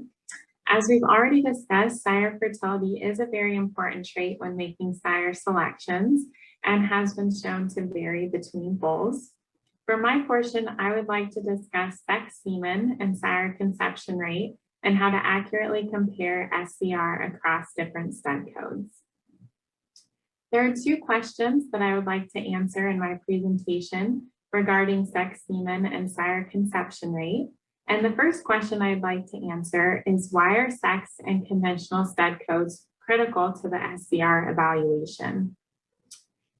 As we've already discussed, sire fertility is a very important trait when making sire selections and has been shown to vary between bulls. For my portion, I would like to discuss sex semen and sire conception rate and how to accurately compare SCR across different stud codes. There are 2 questions that I would like to answer in my presentation regarding sex semen and sire conception rate. And the first question I'd like to answer is, why are sex and conventional stud codes critical to the SCR evaluation?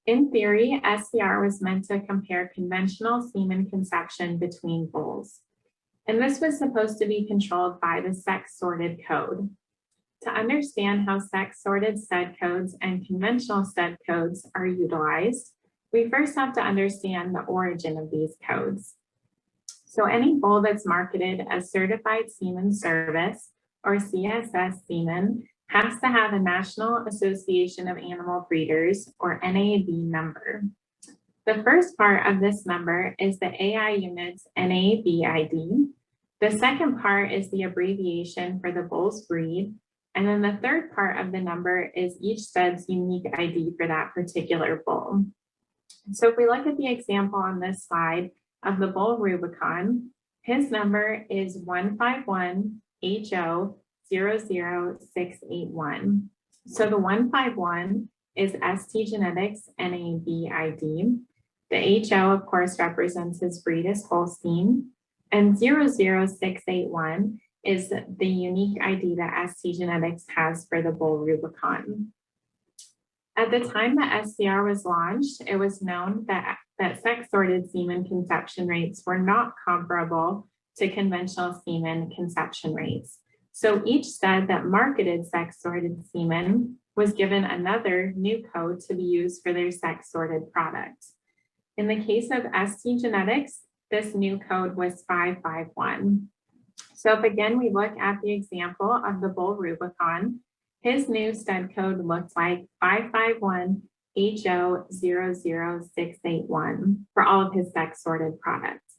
In theory, SCR was meant to compare conventional semen conception between bulls. And this was supposed to be controlled by the sex-sorted code. To understand how sex-sorted stud codes and conventional stud codes are utilized, we first have to understand the origin of these codes. So any bull that's marketed as Certified Semen Service, or CSS semen, has to have a National Association of Animal Breeders, or NAB number. The first part of this number is the AI unit's NAB ID. The second part is the abbreviation for the bull's breed. And then the third part of the number is each stud's unique ID for that particular bull. So if we look at the example on this slide of the bull Rubicon, his number is 151HO00681. So the 151 is STgenetics NAB ID. The HO, of course, represents his breed as Holstein, and 00681 is the unique ID that STgenetics has for the bull Rubicon. At the time that SCR was launched, it was known that sex-sorted semen conception rates were not comparable to conventional semen conception rates. So each stud that marketed sex-sorted semen was given another new code to be used for their sex-sorted product. In the case of STgenetics, this new code was 551. So if again we look at the example of the bull Rubicon, his new stud code looks like 551HO00681 for all of his sex-sorted products.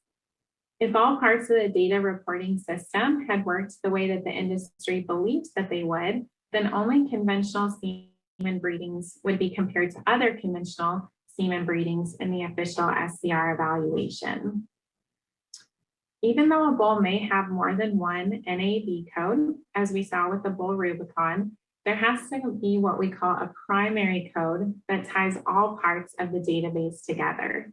If all parts of the data reporting system had worked the way that the industry believed that they would, then only conventional semen breedings would be compared to other conventional semen breedings in the official SCR evaluation. Even though a bull may have more than one NAB code, as we saw with the bull Rubicon, there has to be what we call a primary code that ties all parts of the database together.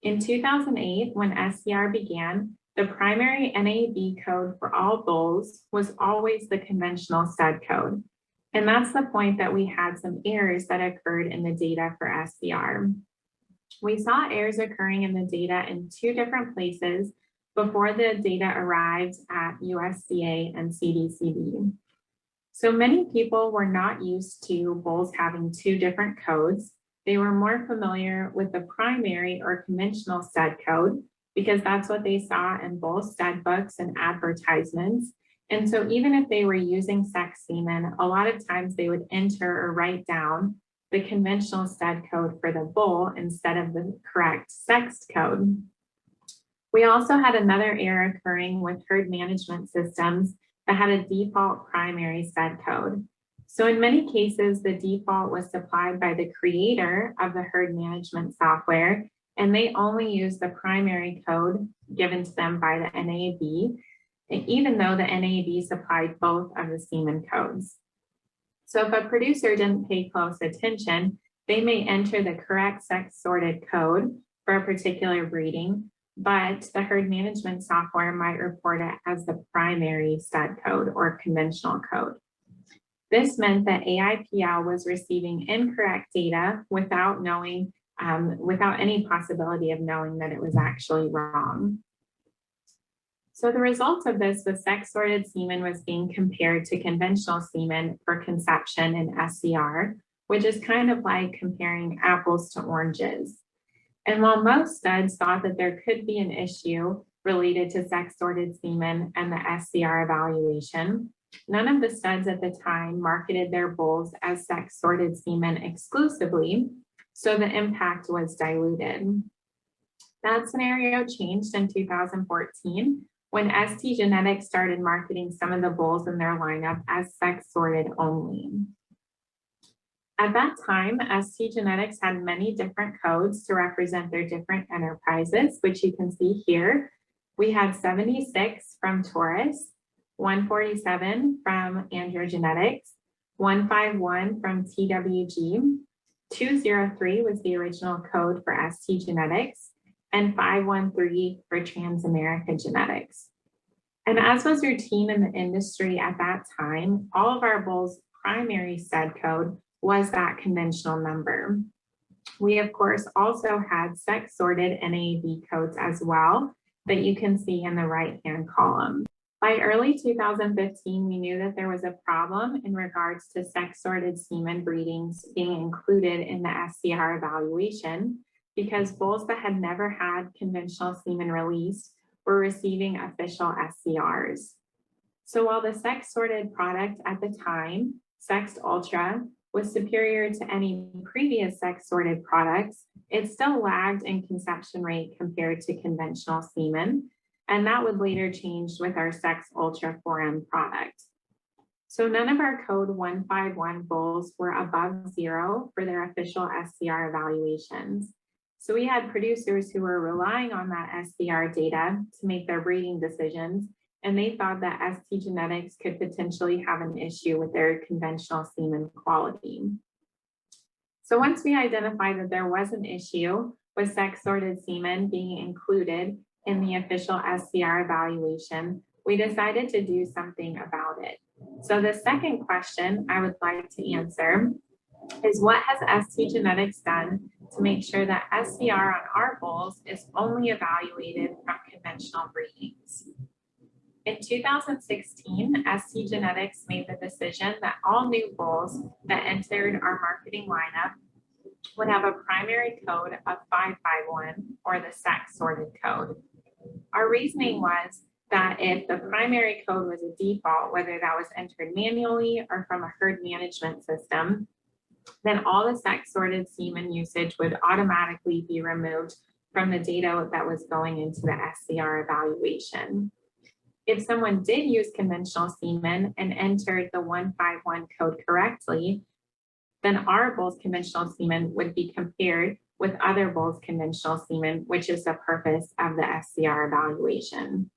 In 2008, when SCR began, the primary NAB code for all bulls was always the conventional stud code. And that's the point that we had some errors that occurred in the data for SCR. We saw errors occurring in the data in 2 different places before the data arrived at USDA and CDCB. So many people were not used to bulls having 2 different codes. They were more familiar with the primary or conventional stud code because that's what they saw in bull stud books and advertisements. And so even if they were using sex semen, a lot of times they would enter or write down the conventional stud code for the bull instead of the correct sex code. We also had another error occurring with herd management systems that had a default primary stud code. So in many cases, the default was supplied by the creator of the herd management software, and they only used the primary code given to them by the NAB, even though the NAB supplied both of the semen codes. So if a producer didn't pay close attention, they may enter the correct sex sorted code for a particular breeding, but the herd management software might report it as the primary stud code or conventional code. This meant that AIPL was receiving incorrect data without knowing, without any possibility of knowing that it was actually wrong. So the result of this was sex sorted semen was being compared to conventional semen for conception in SCR, which is kind of like comparing apples to oranges. And while most studs thought that there could be an issue related to sex sorted semen and the SCR evaluation, none of the studs at the time marketed their bulls as sex sorted semen exclusively, so the impact was diluted. That scenario changed in 2014 when STgenetics started marketing some of the bulls in their lineup as sex sorted only. At that time, STgenetics had many different codes to represent their different enterprises, which you can see here. We had 76 from Taurus, 147 from Androgenetics, 151 from TWG, 203 was the original code for STgenetics, and 513 for Transamerica Genetics. And as was routine in the industry at that time, all of our bulls' primary stud code was that conventional number. We, of course, also had sex sorted NAV codes as well that you can see in the right-hand column. By early 2015, we knew that there was a problem in regards to sex sorted semen breedings being included in the SCR evaluation because bulls that had never had conventional semen released were receiving official SCRs. So while the sex sorted product at the time, Sext Ultra, was superior to any previous sex sorted products, it still lagged in conception rate compared to conventional semen, and that would later change with our Sext Ultra 4M product. So none of our code 151 bulls were above 0 for their official SCR evaluations. So we had producers who were relying on that SCR data to make their breeding decisions, and they thought that STgenetics could potentially have an issue with their conventional semen quality. So once we identified that there was an issue with sex sorted semen being included in the official SCR evaluation, we decided to do something about it. So the second question I would like to answer is, what has STgenetics done to make sure that SCR on our bulls is only evaluated from conventional breedings? In 2016, STgenetics made the decision that all new bulls that entered our marketing lineup would have a primary code of 551 or the sex sorted code. Our reasoning was that if the primary code was a default, whether that was entered manually or from a herd management system, then all the sex sorted semen usage would automatically be removed from the data that was going into the SCR evaluation. If someone did use conventional semen and entered the 151 code correctly, then our bull's conventional semen would be compared with other bulls' conventional semen, which is the purpose of the SCR evaluation.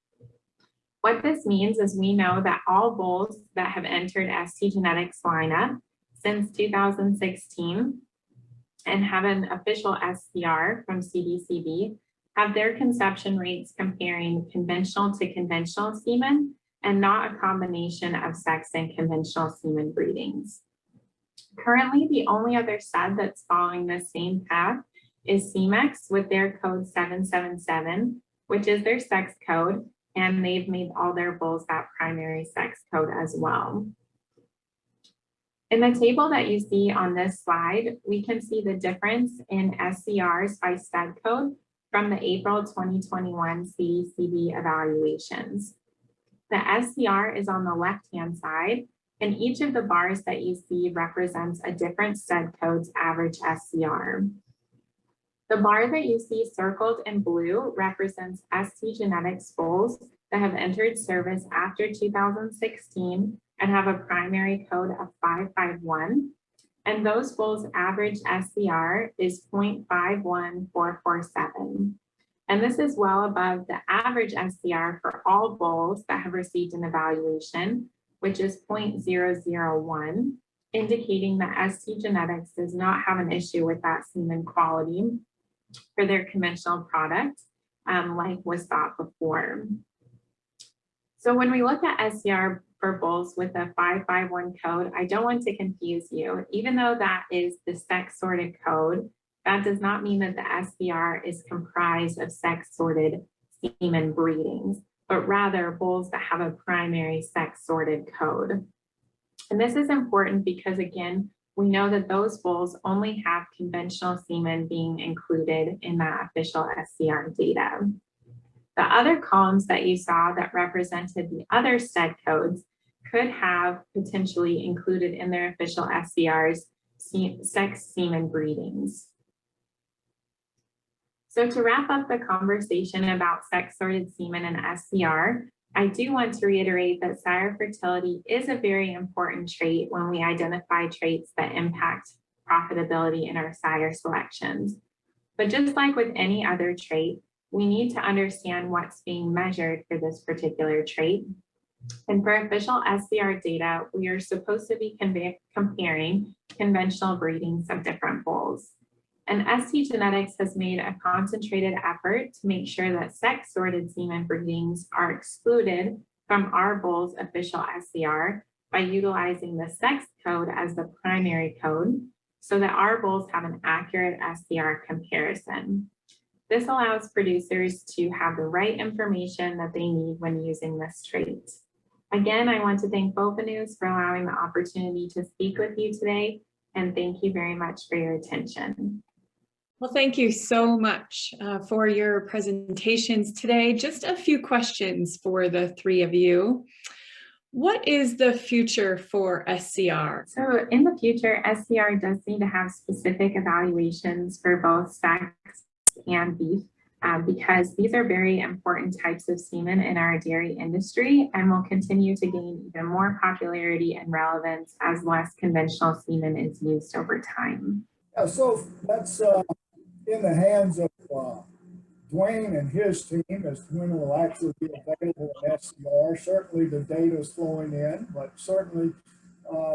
What this means is we know that all bulls that have entered STgenetics lineup since 2016 and have an official SCR from CDCB have their conception rates comparing conventional to conventional semen and not a combination of sex and conventional semen breedings. Currently, the only other stud that's following the same path is CMEX with their code 777, which is their sex code, and they've made all their bulls that primary sex code as well. In the table that you see on this slide, we can see the difference in SCRs by stud code from the April 2021 CDCB evaluations. The SCR is on the left-hand side, and each of the bars that you see represents a different stud code's average SCR. The bar that you see circled in blue represents STgenetics bulls that have entered service after 2016 and have a primary code of 551. And those bulls' average SCR is 0.51447. And this is well above the average SCR for all bulls that have received an evaluation, which is 0.001. indicating that STgenetics does not have an issue with that semen quality for their conventional product, like was thought before. So when we look at SCR for bulls with a 551 code, I don't want to confuse you. Even though that is the sex sorted code, that does not mean that the SCR is comprised of sex sorted semen breedings, but rather bulls that have a primary sex sorted code. And this is important because, again, we know that those bulls only have conventional semen being included in that official SCR data. The other columns that you saw that represented the other stud codes could have potentially included in their official SCRs sex semen breedings. So to wrap up the conversation about sex sorted semen and SCR, I do want to reiterate that sire fertility is a very important trait when we identify traits that impact profitability in our sire selections. But just like with any other trait, we need to understand what's being measured for this particular trait. And for official SCR data, we are supposed to be comparing conventional breedings of different bulls. And STgenetics has made a concentrated effort to make sure that sex sorted semen breedings are excluded from our bull's official SCR by utilizing the sex code as the primary code so that our bulls have an accurate SCR comparison. This allows producers to have the right information that they need when using this trait. Again, I want to thank BoviNews for allowing the opportunity to speak with you today, and thank you very much for your attention. Well, thank you so much for your presentations today. Just a few questions for the three of you. What is the future for SCR? So in the future, SCR does need to have specific evaluations for both sex and beef because these are very important types of semen in our dairy industry and will continue to gain even more popularity and relevance as less conventional semen is used over time. Yeah, so that's in the hands of Duane and his team, as Duane will actually be available in SCR. Certainly the data is flowing in, but certainly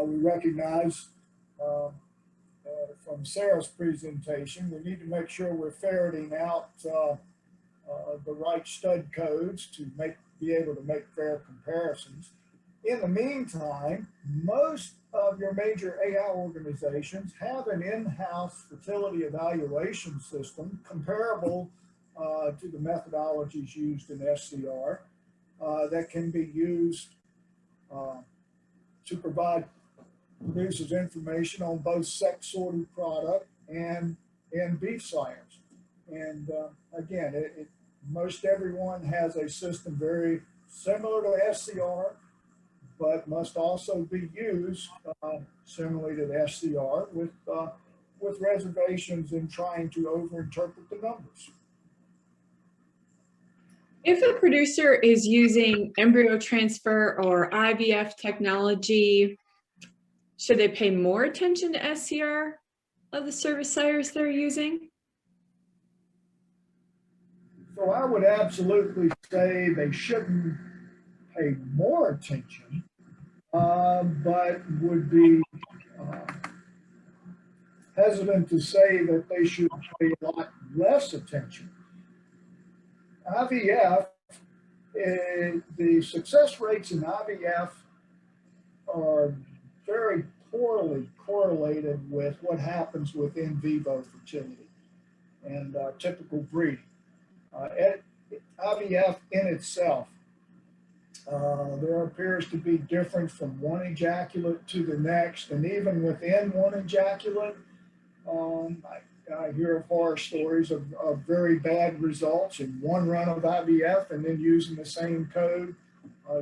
we recognize from Sarah's presentation, we need to make sure we're ferreting out the right stud codes to be able to make fair comparisons. In the meantime, most of your major AI organizations have an in-house fertility evaluation system comparable to the methodologies used in SCR that can be used to provide producers information on both sex sorted product and beef sires. And again, most everyone has a system very similar to SCR, but must also be used similarly to the SCR with reservations in trying to overinterpret the numbers. If a producer is using embryo transfer or IVF technology, should they pay more attention to SCR of the service sires they're using? So I would absolutely say they shouldn't pay more attention, but would be hesitant to say that they should pay a lot less attention. IVF, the success rates in IVF are very poorly correlated with what happens with in vivo fertility and typical breeding. IVF in itself, there appears to be difference from one ejaculate to the next, and even within one ejaculate, I hear of horror stories of very bad results in one run of IVF, and then using the same code,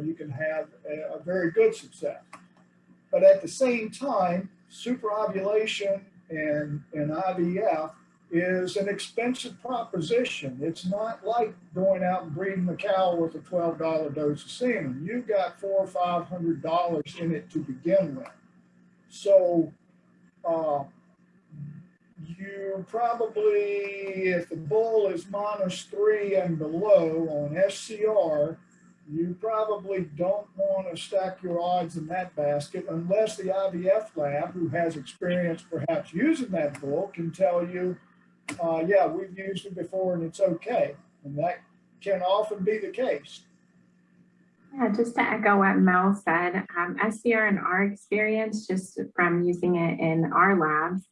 you can have a very good success. But at the same time, superovulation and IVF is an expensive proposition. It's not like going out and breeding a cow with a $12 dose of semen. You've got $400 or $500 in it to begin with. So you probably, if the bull is -3 and below on SCR, you probably don't want to stack your odds in that basket unless the IVF lab, who has experience perhaps using that bull, can tell you, yeah, we've used it before and it's okay. And that can often be the case. Yeah, just to echo what Mel said, SCR in our experience, just from using it in our labs,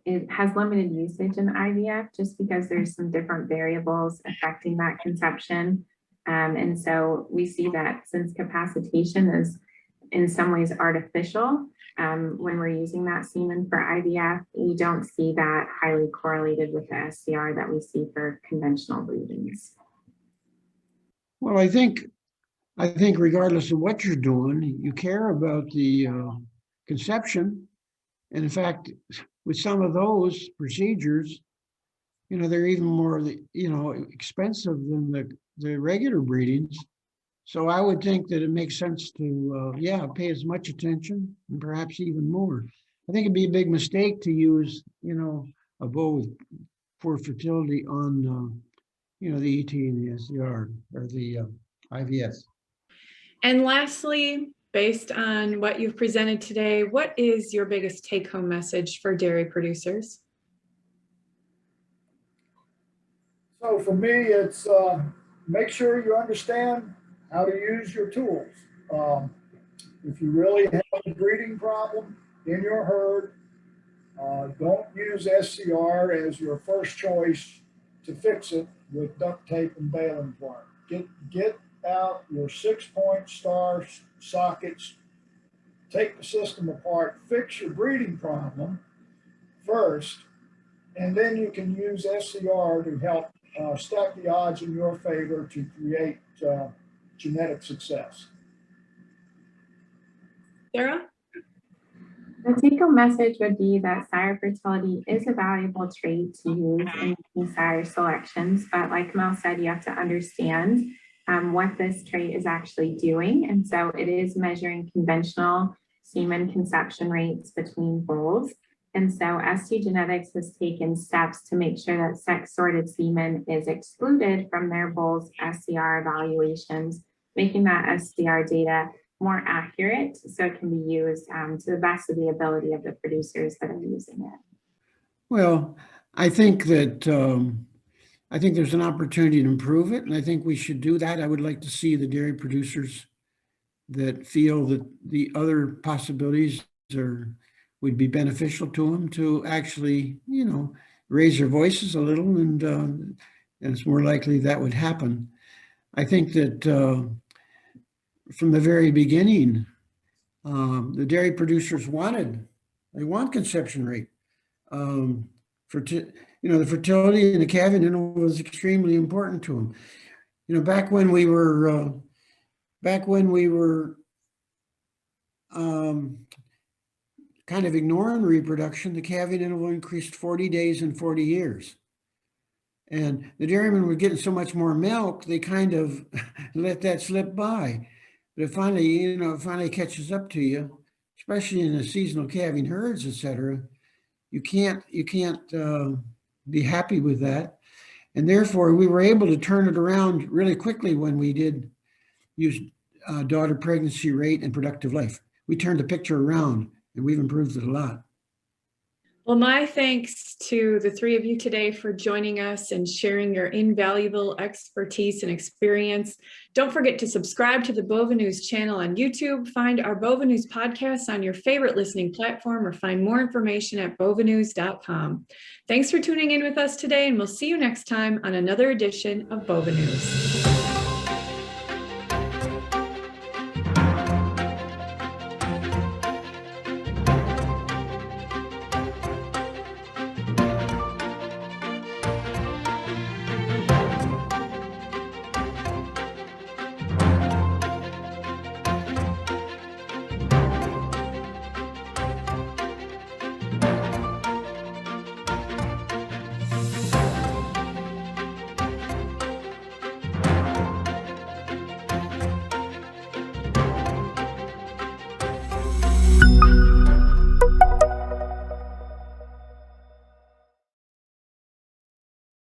it has limited usage in IVF just because there's some different variables affecting that conception. And so we see that since capacitation is in some ways artificial, when we're using that semen for IVF, we don't see that highly correlated with the SCR that we see for conventional breedings. Well, I think regardless of what you're doing, you care about the conception. And in fact, with some of those procedures, they're even more, expensive than the regular breedings. So I would think that it makes sense to, pay as much attention and perhaps even more. I think it'd be a big mistake to use, a bow for fertility on, the ET and the SCR or the IVS. And lastly, based on what you've presented today, what is your biggest take-home message for dairy producers? So for me, it's make sure you understand how to use your tools. If you really have a breeding problem in your herd, don't use SCR as your first choice to fix it with duct tape and baling wire. Get out your 6-point star sockets, take the system apart, fix your breeding problem first, and then you can use SCR to help stack the odds in your favor to create genetic success. Sara? The take-home message would be that sire fertility is a valuable trait to use in making sire selections, but like Mel said, you have to understand what this trait is actually doing. And so it is measuring conventional semen conception rates between bulls. And so STgenetics has taken steps to make sure that sex-sorted semen is excluded from their bulls' SCR evaluations, making that SCR data more accurate so it can be used to the best of the ability of the producers that are using it. Well, I think that there's an opportunity to improve it, and I think we should do that. I would like to see the dairy producers that feel that the other possibilities would be beneficial to them to actually, raise their voices a little, and it's more likely that would happen. I think that from the very beginning, the dairy producers want conception rate. The fertility and the calving interval was extremely important to them. Back when we were kind of ignoring reproduction, the calving interval increased 40 days and 40 years. And the dairymen were getting so much more milk, they kind of let that slip by. But it finally catches up to you, especially in the seasonal calving herds, et cetera. You can't be happy with that. And therefore, we were able to turn it around really quickly when we did use daughter pregnancy rate and productive life. We turned the picture around, and we've improved it a lot. Well, my thanks to the three of you today for joining us and sharing your invaluable expertise and experience. Don't forget to subscribe to the BoviNews channel on YouTube, find our BoviNews podcasts on your favorite listening platform, or find more information at bovinews.com. Thanks for tuning in with us today, and we'll see you next time on another edition of BoviNews.